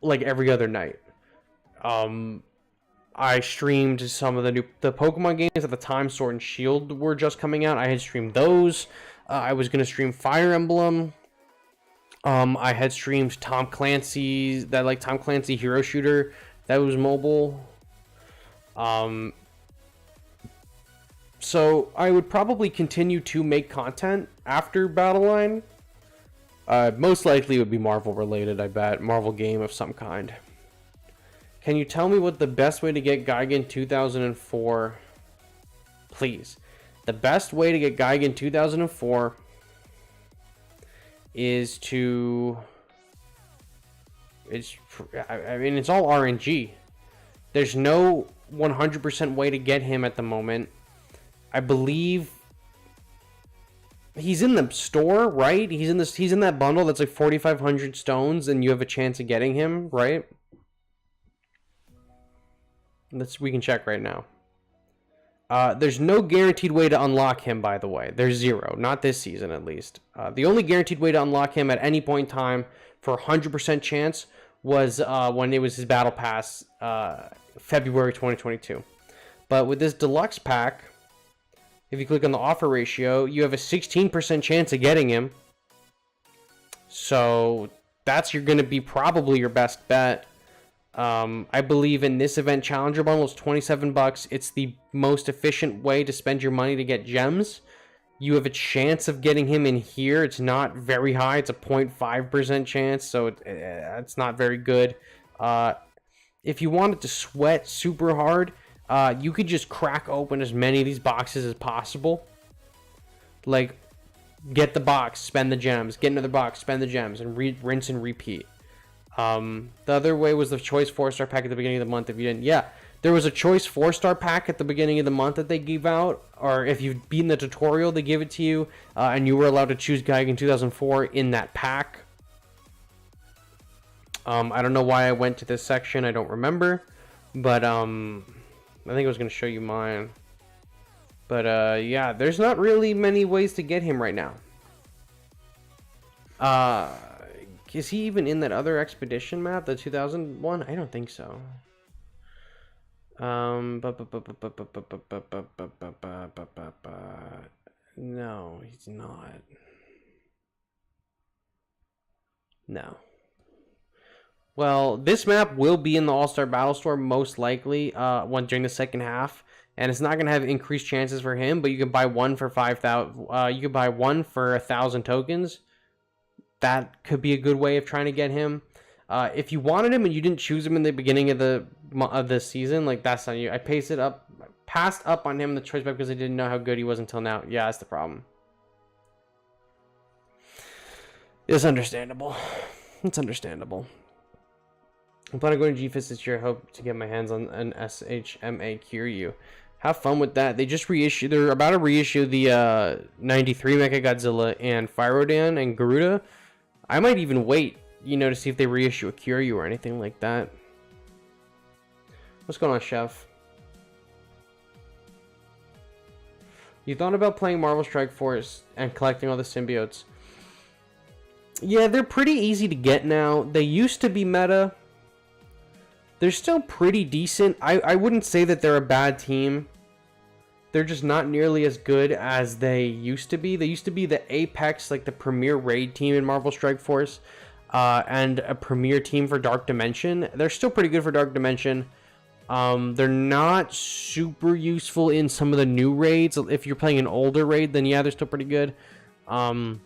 A: like every other night. I streamed some of the Pokemon games at the time. Sword and Shield were just coming out. I had streamed those. I was gonna stream Fire Emblem. I had streamed Tom Clancy Hero Shooter that was mobile. So I would probably continue to make content after Battleline. Most likely it would be Marvel related, I bet. Marvel game of some kind. Can you tell me what the best way to get Gigan 2004? Please. The best way to get Gigan 2004 is to... I mean, it's all RNG. There's no 100% way to get him at the moment. I believe he's in the store, right? He's in that bundle that's like 4,500 stones, and you have a chance of getting him, right? We can check right now. There's no guaranteed way to unlock him, by the way. There's zero, not this season at least. The only guaranteed way to unlock him at any point in time for 100% chance was when it was his battle pass, February 2022. But with this deluxe pack, if you click on the offer ratio, you have a 16% chance of getting him. So that's going to be probably your best bet. I believe in this event, Challenger Bundle is $27. It's the most efficient way to spend your money to get gems. You have a chance of getting him in here. It's not very high. It's a 0.5% chance, so it's not very good. If you wanted to sweat super hard, you could just crack open as many of these boxes as possible. Like, get the box, spend the gems. Get another box, spend the gems, and rinse and repeat. The other way was the Choice 4-star pack at the beginning of the month. If you didn't, yeah, there was a Choice 4-star pack at the beginning of the month that they gave out, or if you've beaten the tutorial, they give it to you, and you were allowed to choose Gigan 2004 in that pack. I don't know why I went to this section. I don't remember, but I think I was going to show you mine. But yeah, there's not really many ways to get him right now. Is he even in that other expedition map, the 2001? I don't think so. No, he's not. No. Well, this map will be in the All-Star Battle Store most likely during the second half, and it's not going to have increased chances for him, but you can buy one for 5,000. You can buy one for 1,000 tokens. That could be a good way of trying to get him. If you wanted him and you didn't choose him in the beginning of the season, like, that's on you. I passed up on him in the choice pack because I didn't know how good he was until now. Yeah, that's the problem. It's understandable. It's understandable. I'm planning on going to GFIS this year. I hope to get my hands on an SHMA Kiryu. Have fun with that. They just reissued. They're about to reissue the 93 Mechagodzilla and Fyrodan and Garuda. I might even wait, to see if they reissue a Kiryu or anything like that. What's going on, Chef? You thought about playing Marvel Strike Force and collecting all the symbiotes? Yeah, they're pretty easy to get now. They used to be meta. They're still pretty decent. I wouldn't say that they're a bad team. They're just not nearly as good as they used to be. They used to be the Apex, like the premier raid team in Marvel Strike Force, and a premier team for Dark Dimension. They're still pretty good for Dark Dimension. They're not super useful in some of the new raids. If you're playing an older raid, then yeah, they're still pretty good. The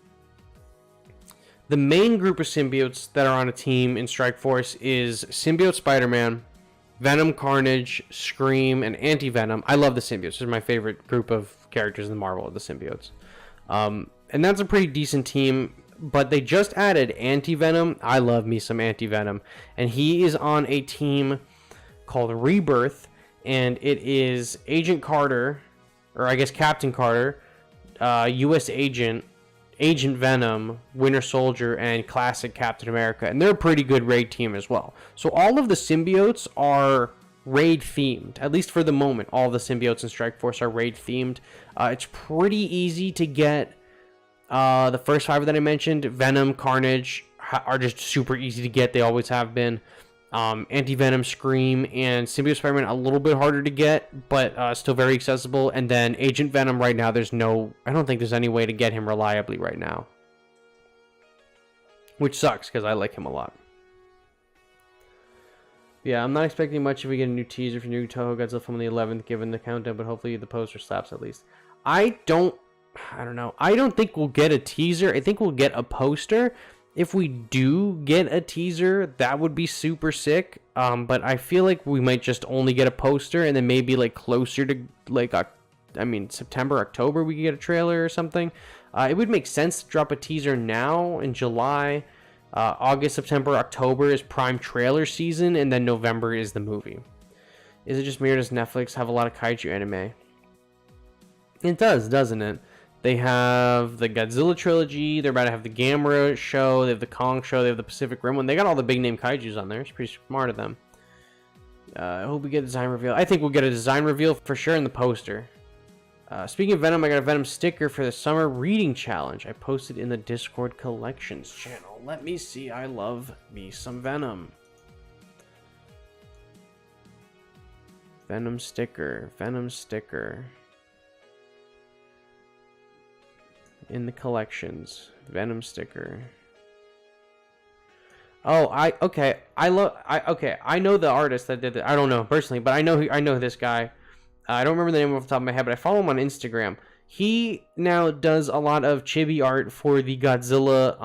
A: main group of symbiotes that are on a team in Strike Force is Symbiote Spider-Man, Venom, Carnage, Scream, and Anti-Venom. I love the symbiotes. This is my favorite group of characters in Marvel, the symbiotes. And that's a pretty decent team, but they just added Anti-Venom. I love me some Anti-Venom. And he is on a team called Rebirth, and it is Agent Carter, or I guess Captain Carter, U.S. Agent, Agent Venom, Winter Soldier, and Classic Captain America. And they're a pretty good raid team as well. So all of the symbiotes are raid themed, at least for the moment. All the symbiotes in Strike Force are raid themed. It's pretty easy to get the first 5 that I mentioned. Venom, Carnage are just super easy to get. They always have been. Anti-Venom, Scream, and Symbiote Spider-Man a little bit harder to get, but still very accessible. And then Agent Venom right now, I don't think there's any way to get him reliably right now. Which sucks, because I like him a lot. Yeah, I'm not expecting much if we get a new teaser for new Toho Godzilla film on the 11th, given the countdown, but hopefully the poster slaps at least. I don't know. I don't think we'll get a teaser. I think we'll get a poster. If we do get a teaser, that would be super sick. But I feel like we might just only get a poster, and then maybe like closer to like September, October, we could get a trailer or something. It would make sense to drop a teaser now in July. August, September, October is prime trailer season, and then November is the movie. Is it just me or does Netflix have a lot of kaiju anime? It does, doesn't it? They have the Godzilla trilogy. They're about to have the Gamera show. They have the Kong show. They have the Pacific Rim one. They got all the big name kaijus on there. It's pretty smart of them. I hope we get a design reveal. I think we'll get a design reveal for sure in the poster. Speaking of Venom, I got a Venom sticker for the summer reading challenge. I posted in the Discord collections channel. Let me see. I love me some Venom. Venom sticker. Venom sticker. In the collections, Venom sticker. Oh, I know the artist that did it. I don't know personally, but I know this guy. I don't remember the name off the top of my head, but I follow him on Instagram. He now does a lot of chibi art for the Godzilla.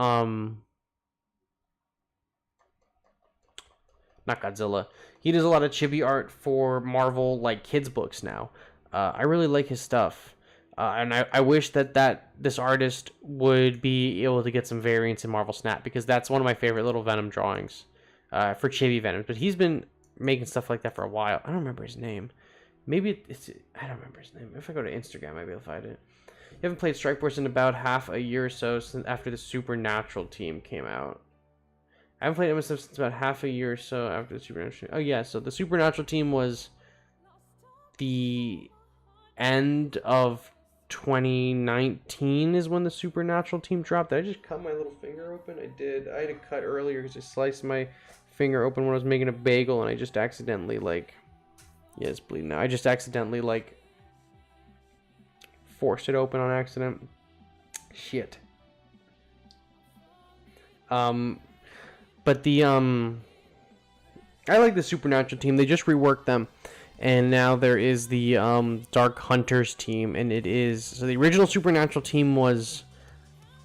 A: Not Godzilla. He does a lot of chibi art for Marvel, like kids books now. I really like his stuff. And I wish that this artist would be able to get some variants in Marvel Snap, because that's one of my favorite little Venom drawings for chibi Venom. But he's been making stuff like that for a while. I don't remember his name. Maybe I don't remember his name. If I go to Instagram, I'll be able to find it. You haven't played Strike Force in about half a year or so since after the Supernatural team came out. I haven't played MSF since about half a year or so after the Supernatural. Oh yeah, so the Supernatural team was the end of 2019 is when the Supernatural team dropped. Did I just cut my little finger open? I did. I had to cut earlier because I sliced my finger open when I was making a bagel, and I just accidentally yeah, it's bleeding now. I just accidentally forced it open on accident. Shit. But the I like the Supernatural team. They just reworked them. And now there is the Dark Hunters team, and it is... So the original Supernatural team was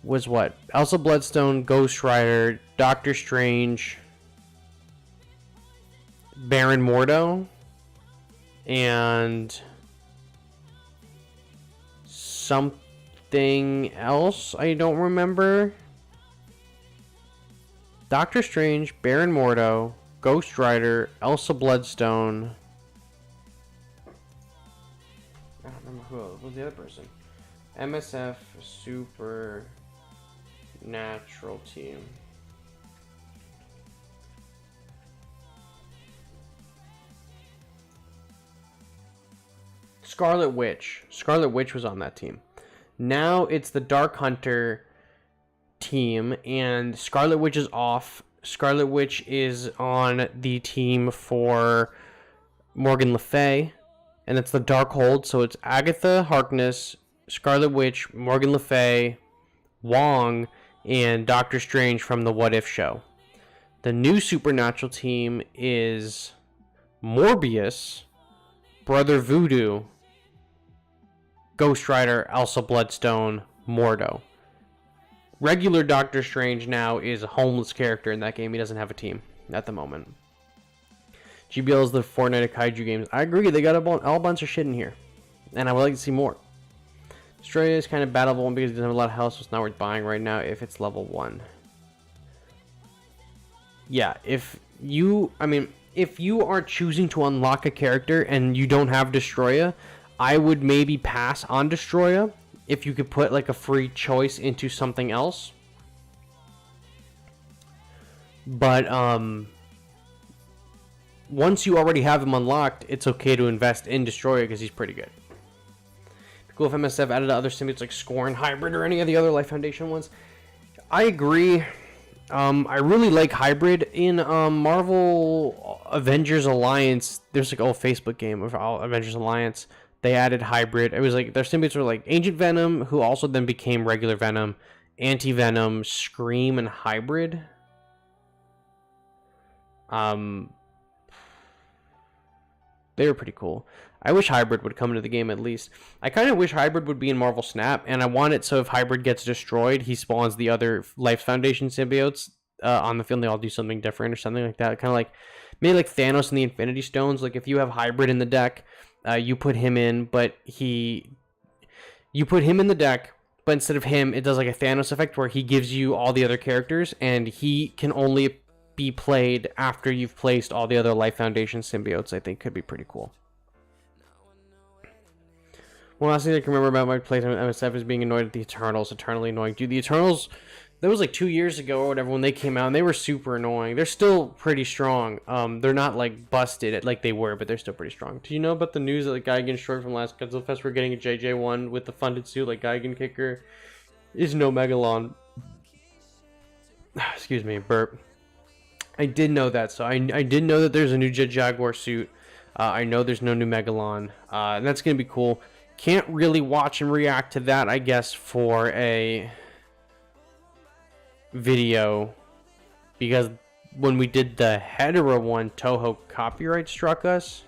A: what? Elsa Bloodstone, Ghost Rider, Doctor Strange, Baron Mordo, and something else I don't remember. Doctor Strange, Baron Mordo, Ghost Rider, Elsa Bloodstone... I don't remember who was the other person. MSF Supernatural team. Scarlet Witch. Scarlet Witch was on that team. Now it's the Dark Hunter team, and Scarlet Witch is off. Scarlet Witch is on the team for Morgan Le Fay. And it's the Darkhold, so it's Agatha Harkness, Scarlet Witch, Morgan Le Fay, Wong, and Doctor Strange from the What If show. The new Supernatural team is Morbius, Brother Voodoo, Ghost Rider, Elsa Bloodstone, Mordo. Regular Doctor Strange now is a homeless character in that game. He doesn't have a team at the moment. GBL is the Fortnite of kaiju games. I agree. They got all bunch of shit in here, and I would like to see more. Destroyer is kind of battleable because it doesn't have a lot of health, so it's not worth buying right now if it's level 1. Yeah, if you are choosing to unlock a character and you don't have Destroyer, I would maybe pass on Destroyer if you could put like a free choice into something else. But once you already have him unlocked, it's okay to invest in Destroyer because he's pretty good. Cool if MSF added other symbiotes like Scorn, Hybrid, or any of the other Life Foundation ones. I agree. I really like Hybrid in Marvel Avengers Alliance. There's like a whole Facebook game of Avengers Alliance. They added Hybrid. It was like their symbiotes were like Ancient Venom, who also then became regular Venom, Anti-Venom, Scream, and Hybrid. They were pretty cool. I wish Hybrid would come into the game at least. I kind of wish Hybrid would be in Marvel Snap, and I want it so if Hybrid gets destroyed, he spawns the other Life Foundation symbiotes on the field, and they all do something different or something like that. Kind of like, maybe like Thanos and the Infinity Stones. Like if you have Hybrid in the deck, you put him in, but you put him in the deck, but instead of him, it does like a Thanos effect where he gives you all the other characters, and he can only be played after you've placed all the other Life Foundation symbiotes. I think could be pretty cool. One last thing I can remember about my playtime with MSF is being annoyed at the Eternals. Eternally annoying. Dude, the Eternals, that was like 2 years ago or whatever when they came out, and they were super annoying. They're still pretty strong. They're not like busted like they were, but they're still pretty strong. Do you know about the news that like Geigen short from last Godzilla Fest, we're getting a JJ1 with the funded suit like Geigen Kicker is no Megalon. Excuse me, burp. I did know that, so I did know that there's a new Jet Jaguar suit. I know there's no new Megalon, and that's gonna be cool. Can't really watch and react to that, I guess, for a video, because when we did the Hetera one, Toho copyright struck us,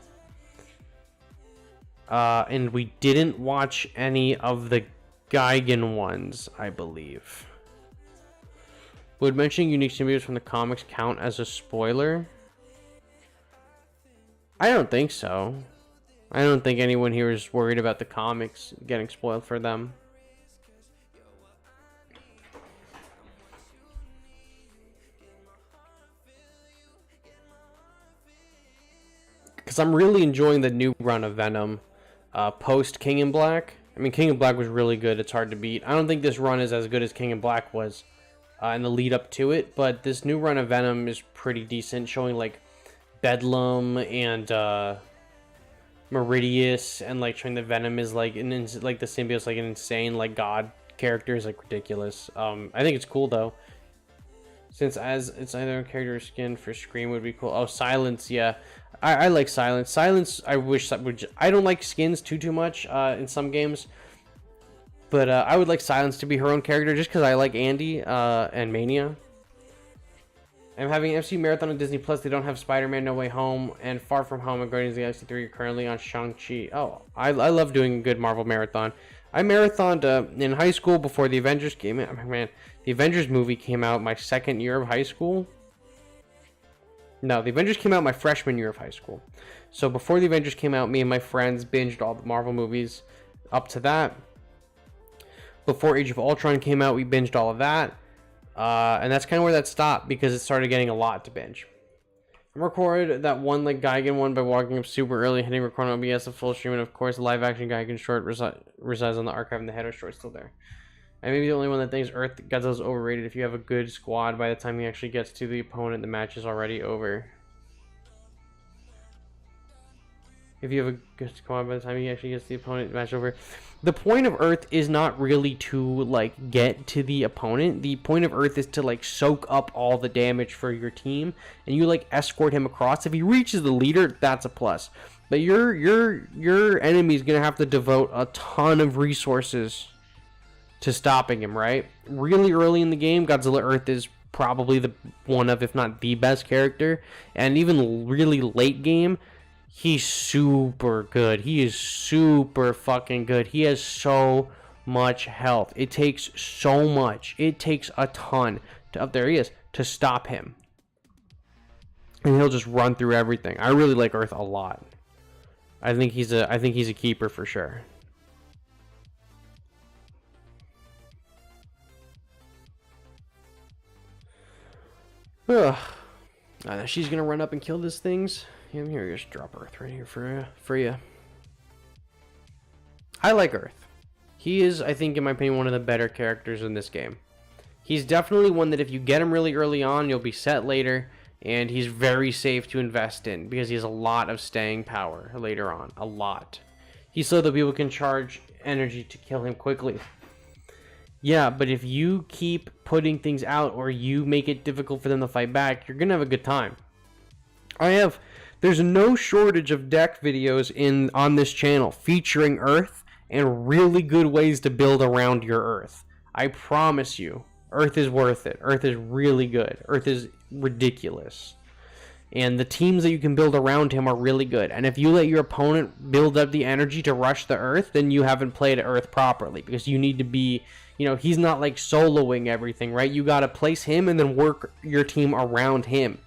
A: and we didn't watch any of the Geigen ones, I believe. Would mentioning unique symbiotes from the comics count as a spoiler? I don't think so. I don't think anyone here is worried about the comics getting spoiled for them. Because I'm really enjoying the new run of Venom post King in Black. I mean, King in Black was really good. It's hard to beat. I don't think this run is as good as King in Black was in the lead up to it, but this new run of Venom is pretty decent, showing like Bedlam and Meridius, and like showing that Venom is like like the symbiote's like an insane like god character is like ridiculous. I think it's cool though, since as it's either a character or skin for Scream would be cool. Oh, Silence, yeah, I like Silence. Silence, I wish that would. I don't like skins too much in some games, but I would like Silence to be her own character just because I like Andy and Mania. I'm having an FC Marathon on Disney Plus. They don't have Spider-Man No Way Home and Far From Home and Guardians of the Galaxy 3 are currently on Shang-Chi. Oh, I love doing a good Marvel marathon. I marathoned in high school before the Avengers came out. Oh, man, the Avengers movie came out my second year of high school. No, the Avengers came out my freshman year of high school. So before the Avengers came out, me and my friends binged all the Marvel movies up to that. Before Age of Ultron came out, we binged all of that. And that's kind of where that stopped because it started getting a lot to binge. I recorded that one like Geigen one by walking up super early, hitting record on OBS, a full stream, and of course the live action Geigen short resides on the archive and the header short still there. I may be the only one that thinks Earth Godzilla's overrated. If you have a good squad, by the time he actually gets to the opponent, the match is already over. If you have a good squad, by the time he actually gets to the opponent, the match is over. The point of Earth is not really to like get to the opponent. The point of Earth is to like soak up all the damage for your team, and you like escort him across. If he reaches the leader, that's a plus. But your enemy is gonna have to devote a ton of resources to stopping him, right? Really early in the game, Godzilla Earth is probably the one of, if not the best character, and even really late game, he's super good. He is super fucking good. He has so much health. It takes so much. It takes a ton to, up there he is, to stop him. and he'll just run through everything. I really like Earth a lot. I think he's a keeper for sure. Ugh. She's gonna run up and kill these things. Here, just drop Earth right here for you. I like Earth. He is, I think, in my opinion, one of the better characters in this game. He's definitely one that if you get him really early on, you'll be set later, and he's very safe to invest in because he has a lot of staying power later on. A lot. He's so that people can charge energy to kill him quickly. Yeah, but if you keep putting things out or you make it difficult for them to fight back, you're going to have a good time. There's no shortage of deck videos on this channel featuring Earth and really good ways to build around your Earth. I promise you, Earth is worth it. Earth is really good. Earth is ridiculous. And the teams that you can build around him are really good. And if you let your opponent build up the energy to rush the Earth, then you haven't played Earth properly. Because you need to be, he's not like soloing everything, right? You got to place him and then work your team around him.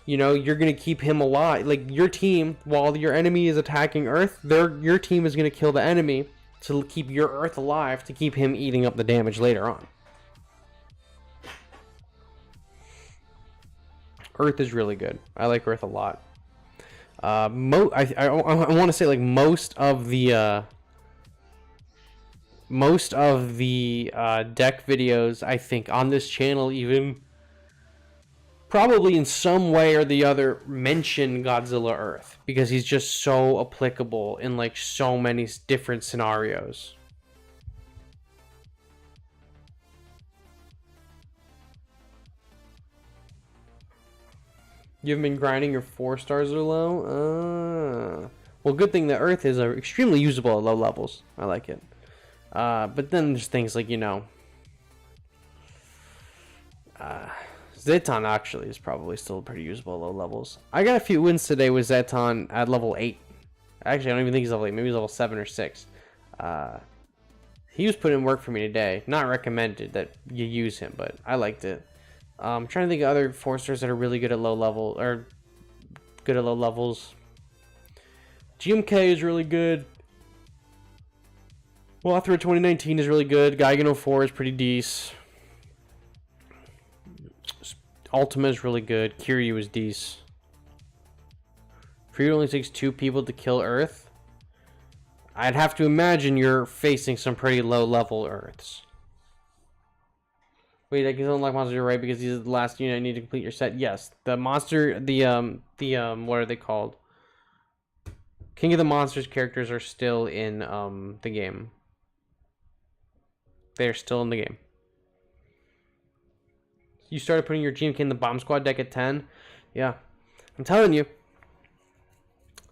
A: You're going to keep him alive. Like, your team, while your enemy is attacking Earth, your team is going to kill the enemy to keep your Earth alive, to keep him eating up the damage later on. Earth is really good. I like Earth a lot. I want to say like most of the deck videos, I think, on this channel even probably in some way or the other mention Godzilla Earth because he's just so applicable in like so many different scenarios. You haven't been grinding your 4 stars or low? Well, good thing that Earth is extremely usable at low levels. I like it. But then there's things like, Zeton actually is probably still pretty usable at low levels. I got a few wins today with Zeton at level 8. Actually, I don't even think he's level 8. Maybe he's level 7 or 6. He was putting in work for me today. Not recommended that you use him, but I liked it. I'm trying to think of other 4 stars that are really good at low level or good at low levels. GMK is really good. Mothra 2019 is really good. Gigan 04 is pretty decent. Ultima is really good. Kiryu is decent. Kiryu only takes 2 people to kill Earth. I'd have to imagine you're facing some pretty low level Earths. Wait, I can unlock monsters, right? Because these are the last unit I need to complete your set. Yes, the monster, what are they called? King of the Monsters characters are still in the game. They're still in the game. You started putting your GMK in the Bomb Squad deck at 10? Yeah. I'm telling you.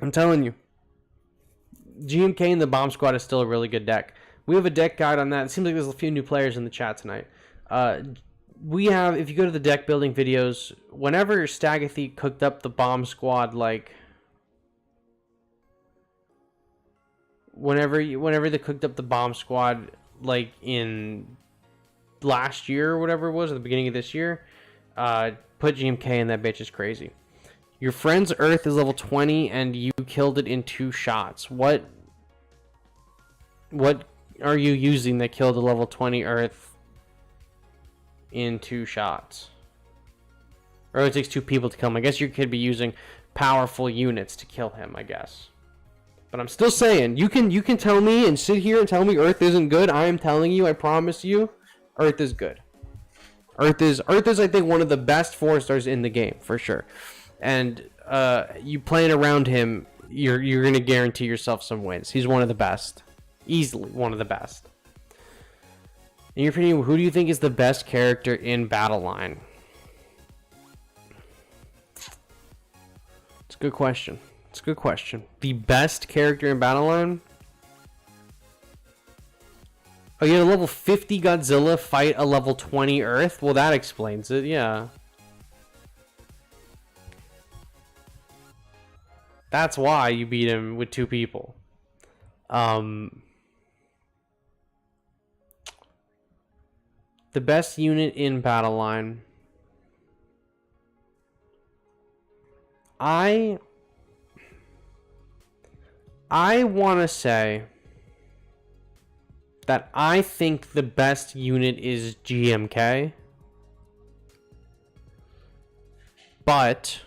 A: GMK in the Bomb Squad is still a really good deck. We have a deck guide on that. It seems like there's a few new players in the chat tonight. We have, if you go to the deck building videos, whenever Stagathy cooked up the Bomb Squad, like, whenever they cooked up the Bomb Squad, like, in last year or whatever it was, at the beginning of this year, put GMK in that bitch is crazy. Your friend's Earth is level 20 and you killed it in 2 shots. What are you using that killed a level 20 Earth in 2 shots? Or it takes 2 people to kill him. I guess you could be using powerful units to kill him, I guess. But I'm still saying, you can tell me and sit here and tell me Earth isn't good. I am telling you, I promise you, Earth is good. Earth is I think one of the best 4 stars in the game for sure. And you playing around him, you're gonna guarantee yourself some wins. He's one of the best, easily one of the best. In your opinion, who do you think is the best character in Battle Line? It's a good question. The best character in Battle Line? Oh, you had a level 50 Godzilla fight a level 20 Earth? Well, that explains it, yeah. That's why you beat him with 2 people. The best unit in Battle Line. I want to say that I think the best unit is GMK. But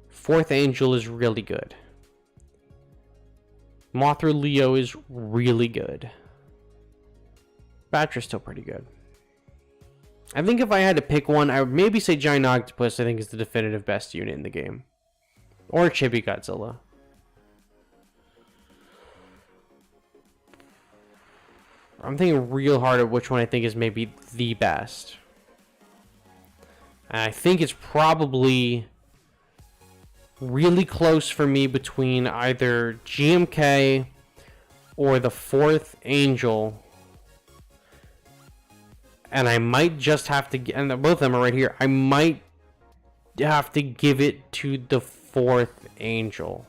A: Fourth Angel is really good. Mothra Leo is really good. Batra's still pretty good. I think if I had to pick one, I would maybe say Giant Octopus. I think is the definitive best unit in the game. Or Chibi Godzilla. I'm thinking real hard at which one I think is maybe the best. And I think it's probably really close for me between either GMK or the Fourth Angel. And I might just have to, and both of them are right here, I might have to give it to the Fourth Angel.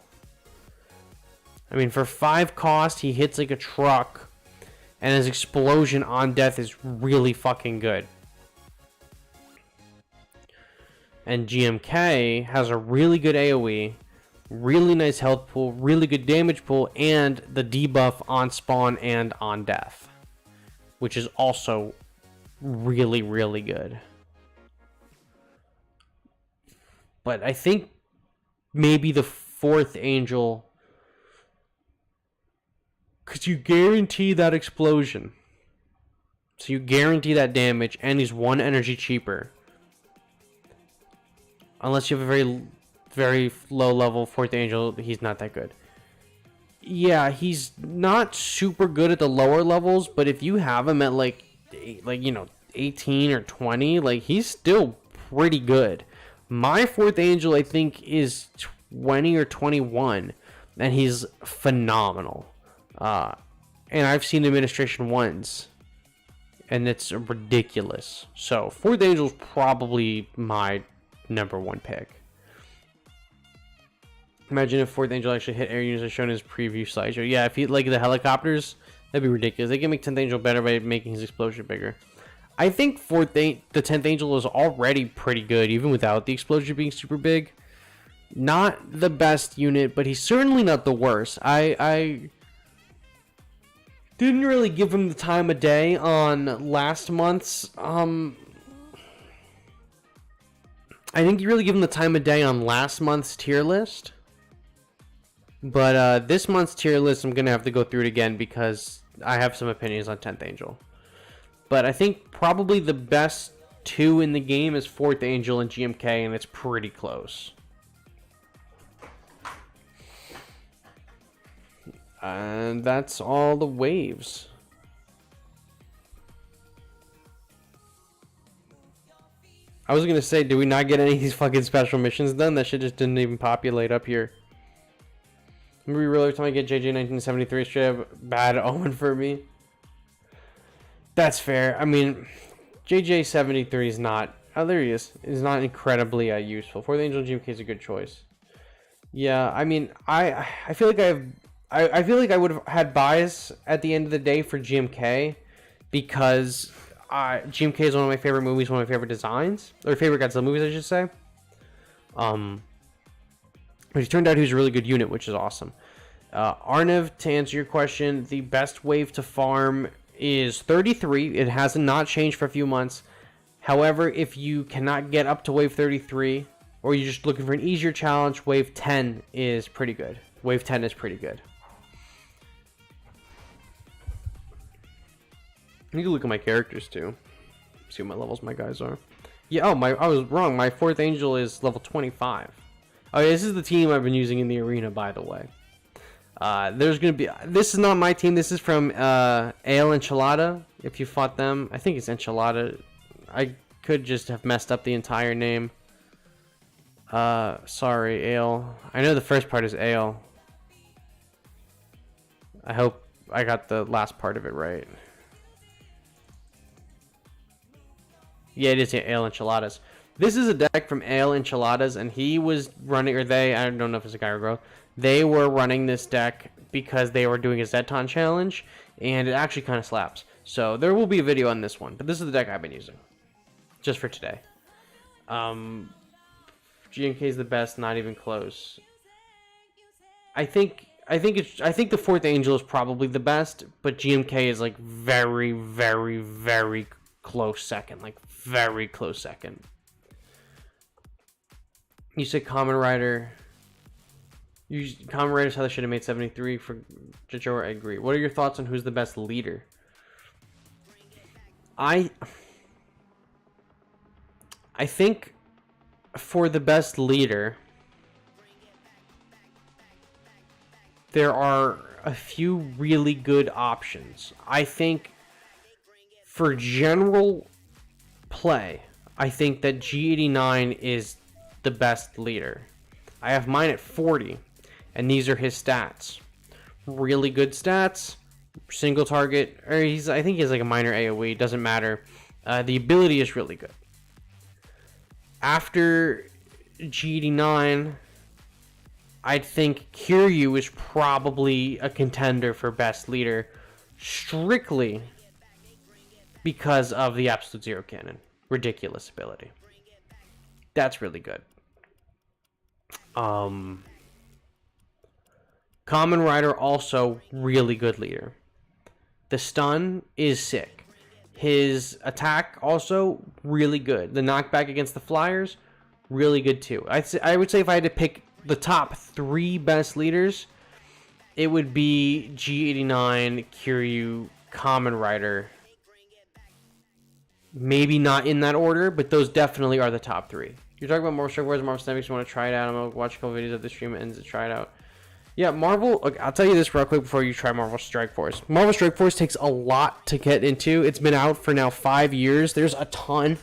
A: I mean, for 5 cost, he hits like a truck, and his explosion on death is really fucking good. And GMK has a really good AoE, really nice health pool, really good damage pool, and the debuff on spawn and on death, which is also really, really good. But I think maybe the Fourth Angel, because you guarantee that explosion. So you guarantee that damage, and he's 1 energy cheaper. Unless you have a very, very low level Fourth Angel, he's not that good. Yeah, he's not super good at the lower levels, but if you have him at like you know, 18 or 20, like, he's still pretty good. My Fourth Angel, I think, is 20 or 21, and he's phenomenal. And I've seen Administration once, and it's ridiculous. So Fourth Angel is probably my number 1 pick. Imagine if Fourth Angel actually hit air units as shown in his preview slideshow. Yeah, if he like the helicopters, that'd be ridiculous. They can make 10th Angel better by making his explosion bigger. I think the 10th Angel is already pretty good, even without the explosion being super big. Not the best unit, but he's certainly not the worst. I didn't really give him the time of day on last month's I think you really give him the time of day on last month's tier list. But this month's tier list, I'm going to have to go through it again because I have some opinions on 10th Angel. But I think probably the best 2 in the game is 4th Angel and GMK, and it's pretty close. And that's all the waves. I was gonna say, do we not get any of these fucking special missions done? That shit just didn't even populate up here. Maybe real every time I get JJ 1973 straight up bad omen for me. That's fair. I mean, JJ 73 is not. Oh, there he is. Is not incredibly useful. Fourth Angel GMK is a good choice. Yeah, I mean, I feel like I feel like I would have had bias at the end of the day for GMK because GMK is one of my favorite movies, one of my favorite designs, or favorite Godzilla movies, I should say. But he turned out he was a really good unit, which is awesome. Arnev, to answer your question, the best wave to farm is 33. It has not changed for a few months. However, if you cannot get up to wave 33, or you're just looking for an easier challenge, wave 10 is pretty good. Wave 10 is pretty good. You can look at my characters too. See what my levels my guys are. Yeah, I was wrong. My 4th Angel is level 25. Oh, yeah, this is the team I've been using in the arena, by the way. There's gonna be. This is not my team. This is from Ale Enchilada. If you fought them, I think it's Enchilada. I could just have messed up the entire name. Sorry, Ale. I know the first part is Ale. I hope I got the last part of it right. Yeah, it is Ale Enchiladas. This is a deck from Ale Enchiladas, and he was running, or they, I don't know if it's a guy or a girl, they were running this deck because they were doing a Zeton challenge, and it actually kind of slaps. So there will be a video on this one, but this is the deck I've been using, just for today. GMK is the best, not even close. I think the Fourth Angel is probably the best, but GMK is like very, very, very close second. Like very close second. You said Kamen Rider. Kamen Rider's how they should have made 73 for Ghidorah. I agree. What are your thoughts on who's the best leader? I think for the best leader, there are a few really good options. I think for general play, I think that G89 is the best leader. I have mine at 40, and these are his stats. Really good stats. Single target, or I think he has like a minor AoE, doesn't matter. The ability is really good. After G89, I think Kiryu is probably a contender for best leader, strictly because of the Absolute Zero Cannon. Ridiculous ability. That's really good. Kamen Rider also really good leader. The stun is sick. His attack also really good. The knockback against the flyers, really good too. I would say if I had to pick the top 3 best leaders, it would be G89, Kiryu, Kamen Rider. Maybe not in that order, but those definitely are the top 3. You're talking about Marvel Strike Force, Marvel Snap. You want to try it out? I'm going to watch a couple videos of the stream and ends to try it out. Yeah, Marvel, okay, I'll tell you this real quick before you try Marvel Strike Force. Marvel Strike Force takes a lot to get into. It's been out for now 5 years. There's a ton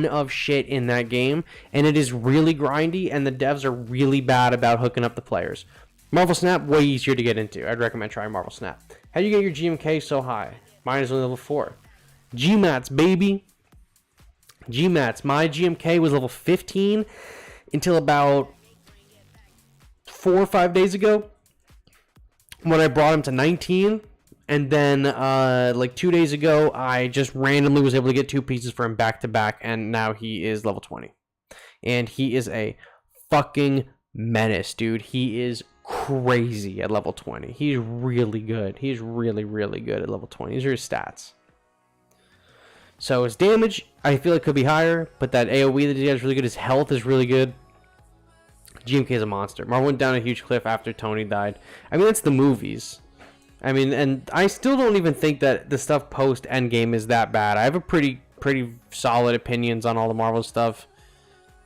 A: of shit in that game, and it is really grindy, and the devs are really bad about hooking up the players. Marvel Snap, way easier to get into. I'd recommend trying Marvel Snap. How do you get your GMK so high? Mine is only level 4. GMATs, baby. GMATs. My GMK was level 15 until about 4 or 5 days ago when I brought him to 19, and then like 2 days ago I just randomly was able to get 2 pieces for him back to back, and now he is level 20, and he is a fucking menace, dude. He is crazy at level 20. He's really good. He's really, really good at level 20. These are his stats. So his damage, I feel like could be higher, but that AoE that he has is really good. His health is really good. GMK is a monster. Marvel went down a huge cliff after Tony died. I mean, that's the movies. I mean, and I still don't even think that the stuff post Endgame is that bad. I have a pretty solid opinions on all the Marvel stuff.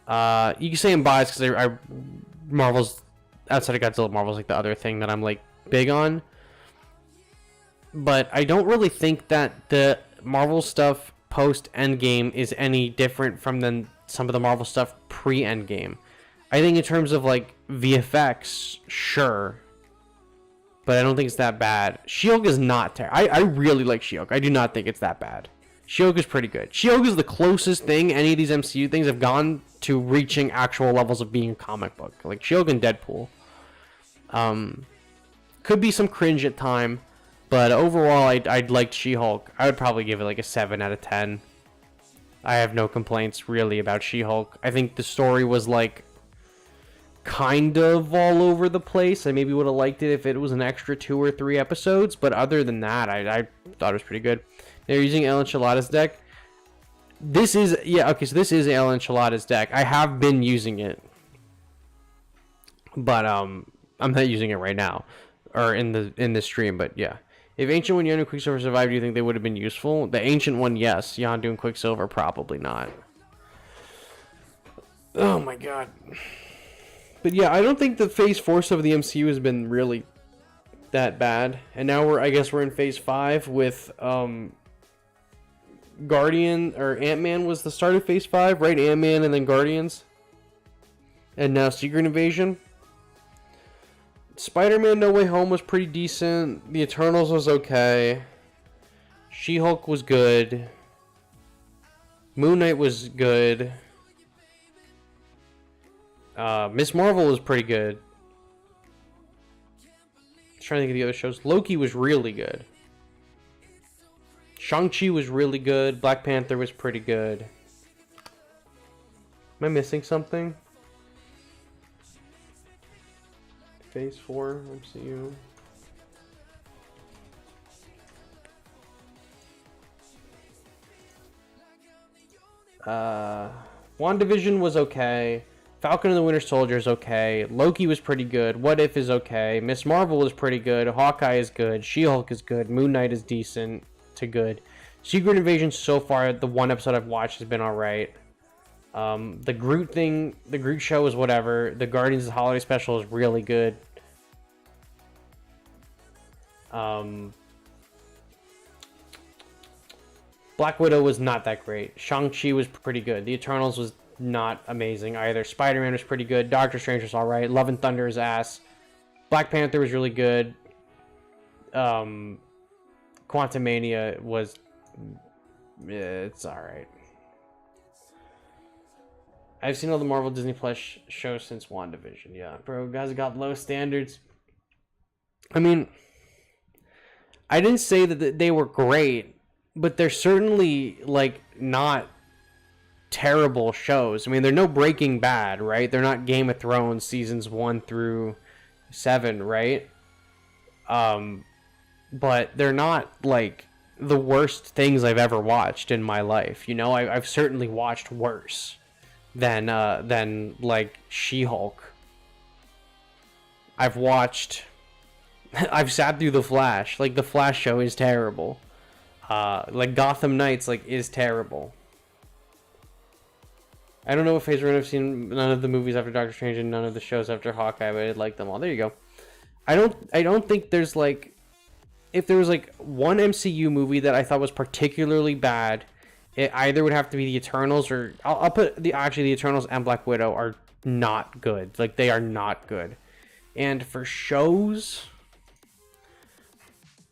A: You can say I'm biased because Marvel's outside of Godzilla. Marvel's like the other thing that I'm like big on. But I don't really think that the Marvel stuff post Endgame is any different from than some of the Marvel stuff pre Endgame. I think in terms of like VFX, sure, but I don't think it's that bad. She-Hulk is not terrible. I really like She-Hulk. I do not think it's that bad. She-Hulk is pretty good. She-Hulk is the closest thing any of these MCU things have gone to reaching actual levels of being a comic book. Like She-Hulk and Deadpool. Could be some cringe at time, but overall I'd liked She-Hulk. I would probably give it like a 7 out of 10. I have no complaints really about She-Hulk. I think the story was like kind of all over the place. I maybe would have liked it if it was an extra 2 or 3 episodes, but other than that, I thought it was pretty good. They're using El Enchilada's deck. This is, yeah, okay, so this is El Enchilada's deck. I have been using it, but I'm not using it right now, or in the stream, but yeah. If Ancient One, Yondu, and Quicksilver survived, do you think they would have been useful? The Ancient One, yes. Yondu and Quicksilver, probably not. Oh my god. But yeah, I don't think the Phase 4 stuff of the MCU has been really that bad. And now I guess we're in Phase 5 with Guardian, or Ant-Man was the start of Phase 5, right? Ant-Man and then Guardians. And now Secret Invasion. Spider-Man No Way Home was pretty decent. The Eternals was okay. She-Hulk was good. Moon Knight was good. Miss Marvel was pretty good. I'm trying to think of the other shows. Loki was really good. Shang-Chi was really good. Black Panther was pretty good. Am I missing something? Phase 4 MCU. WandaVision was okay. Falcon and the Winter Soldier is okay. Loki was pretty good. What If is okay. Miss Marvel is pretty good. Hawkeye is good. She-Hulk is good. Moon Knight is decent to good. Secret Invasion so far, the one episode I've watched has been alright. The Groot thing, the Groot show is whatever. The Guardians of the Holiday Special is really good. Black Widow was not that great. Shang-Chi was pretty good. The Eternals was not amazing either. Spider-Man was pretty good. Doctor Strange was alright. Love and Thunder is ass. Black Panther was really good. Quantumania was... it's alright. I've seen all the Marvel Disney Plus shows since WandaVision. Yeah, bro, guys got low standards. I mean, I didn't say that they were great, but they're certainly, like, not terrible shows. I mean, they're no Breaking Bad, right? They're not Game of Thrones seasons 1 through 7, right? But they're not, like, the worst things I've ever watched in my life. You know, I've certainly watched worse than like, She-Hulk. I've sat through The Flash. Like, The Flash show is terrible. Like, Gotham Knights, like, is terrible. I don't know what phase we're in. I've seen none of the movies after Doctor Strange and none of the shows after Hawkeye, but I like them all. There you go. I don't think there's, like... If there was, like, one MCU movie that I thought was particularly bad, it either would have to be the Eternals or... I'll put the Eternals and Black Widow are not good. Like, they are not good. And for shows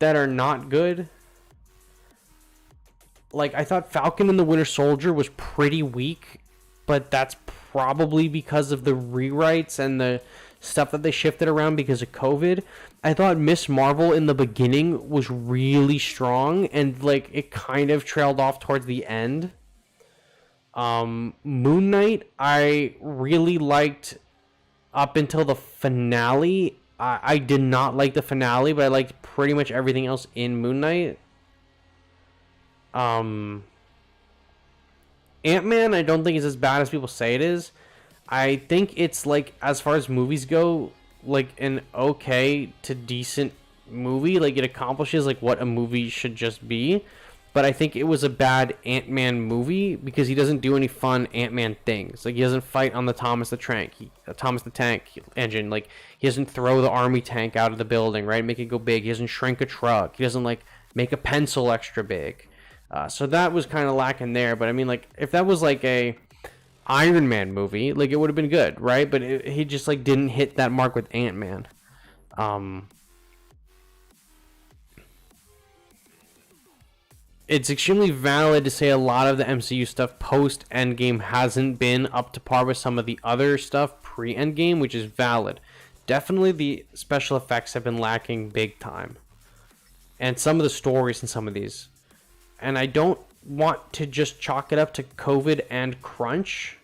A: that are not good... Like, I thought Falcon and the Winter Soldier was pretty weak, but that's probably because of the rewrites and the stuff that they shifted around because of COVID. I thought Miss Marvel in the beginning was really strong, and, like, it kind of trailed off towards the end. Moon Knight, I really liked up until the finale. I did not like the finale, but I liked pretty much everything else in Moon Knight. Ant-Man, I don't think is as bad as people say it is. I think it's, like, as far as movies go, like, an okay to decent movie. Like, it accomplishes, like, what a movie should just be. But I think it was a bad Ant-Man movie because he doesn't do any fun Ant-Man things. Like, he doesn't fight on the Thomas the Tank engine. Like, he doesn't throw the army tank out of the building, right? Make it go big. He doesn't shrink a truck. He doesn't, like, make a pencil extra big. So that was kind of lacking there. But, I mean, like, if that was, like, a Iron Man movie, like, it would have been good, right? But he just, like, didn't hit that mark with Ant-Man. It's extremely valid to say a lot of the MCU stuff post-Endgame hasn't been up to par with some of the other stuff pre-Endgame, which is valid. Definitely the special effects have been lacking big time. And some of the stories in some of these. And I don't want to just chalk it up to COVID and crunch,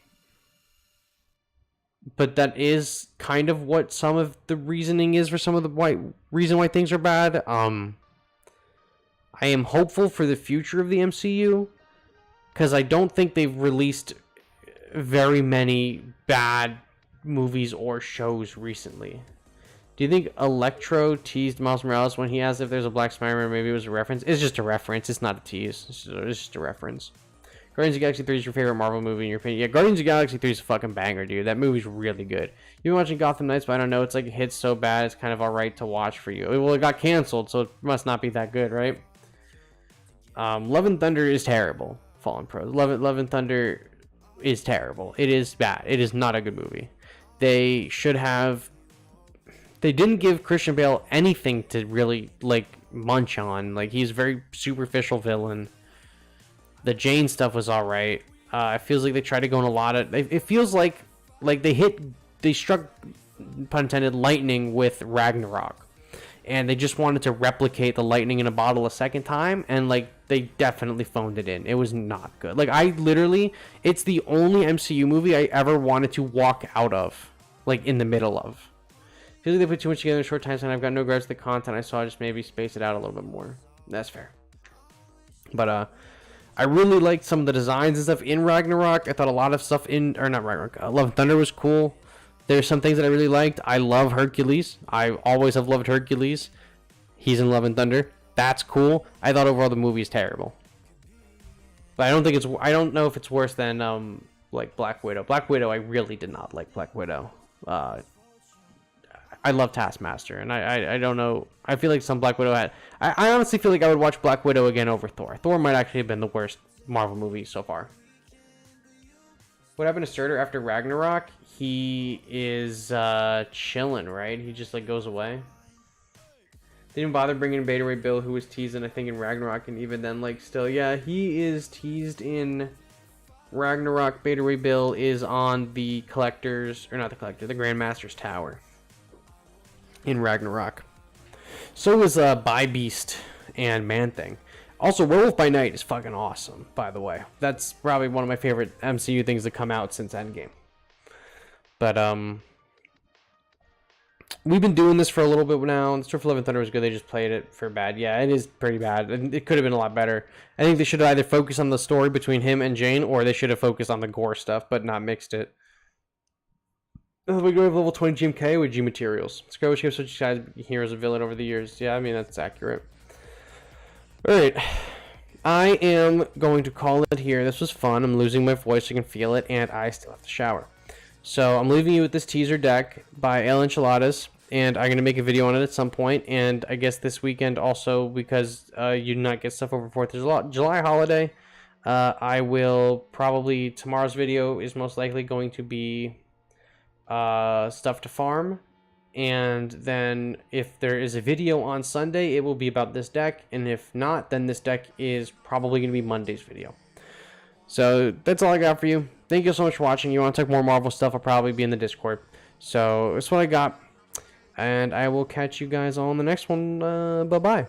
A: but that is kind of what some of the reasoning is for some of the reason why things are bad. I am hopeful for the future of the MCU because I don't think they've released very many bad movies or shows recently. Do you think Electro teased Miles Morales when he asked if there's a Black Spider-Man? Maybe it was a reference. It's just a reference. It's not a tease. It's just a reference. Guardians of the Galaxy 3 is your favorite Marvel movie in your opinion? Yeah, Guardians of the Galaxy 3 is a fucking banger, dude. That movie's really good. You've been watching Gotham Knights, but I don't know. It's like it hits so bad. It's kind of alright to watch for you. Well, it got canceled, so it must not be that good, right? Love and Thunder is terrible. Fallen Pros. Love and Thunder is terrible. It is bad. It is not a good movie. They should have... They didn't give Christian Bale anything to really, like, munch on. Like, he's a very superficial villain. The Jane stuff was alright. It feels like they tried to go in a lot of... It feels like they struck, pun intended, lightning with Ragnarok. And they just wanted to replicate the lightning in a bottle a second time. And, like, they definitely phoned it in. It was not good. Like, I literally, it's the only MCU movie I ever wanted to walk out of, like, in the middle of. I feel like they put too much together in a short time, and I've got no grudge to the content I saw. Just maybe space it out a little bit more. That's fair. But I really liked some of the designs and stuff in Ragnarok. I thought a lot of stuff in, or not Ragnarok, Love and Thunder was cool. There's some things that I really liked. I love Hercules. I always have loved Hercules. He's in Love and Thunder. That's cool. I thought overall the movie is terrible. But I don't know if it's worse than like Black Widow. Black Widow, I really did not like Black Widow. I love Taskmaster, and I don't know. I feel like some Black Widow had. I honestly feel like I would watch Black Widow again over Thor. Thor might actually have been the worst Marvel movie so far. What happened to Surtur after Ragnarok? He is chilling, right? He just like goes away. They didn't bother bringing in Beta Ray Bill, who was teased in, I think, in Ragnarok, and even then, like, still, yeah, he is teased in Ragnarok. Beta Ray Bill is on the Collector's, or not the Collector, the Grandmaster's Tower in Ragnarok. So is By Beast and Man Thing. Also, Werewolf by Night is fucking awesome, by the way. That's probably one of my favorite MCU things to come out since Endgame. But, we've been doing this for a little bit now. Storm for Love and Thunder was good. They just played it for bad. Yeah, it is pretty bad. It could have been a lot better. I think they should have either focused on the story between him and Jane, or they should have focused on the gore stuff, but not mixed it. We go with level 20 GMK with G materials. Let's go with such guys heroes and villain over the years. Yeah, I mean, that's accurate. Alright. I am going to call it here. This was fun. I'm losing my voice. I can feel it, and I still have to shower. So I'm leaving you with this teaser deck by El Enchiladas, and I'm going to make a video on it at some point, and I guess this weekend also, because you do not get stuff over 4th of July holiday, I will probably, tomorrow's video is most likely going to be stuff to farm, and then if there is a video on Sunday, it will be about this deck, and if not, then this deck is probably going to be Monday's video. So that's all I got for you. Thank you so much for watching. You want to talk more Marvel stuff, I'll probably be in the Discord. So that's what I got. And I will catch you guys all in the next one. Bye-bye.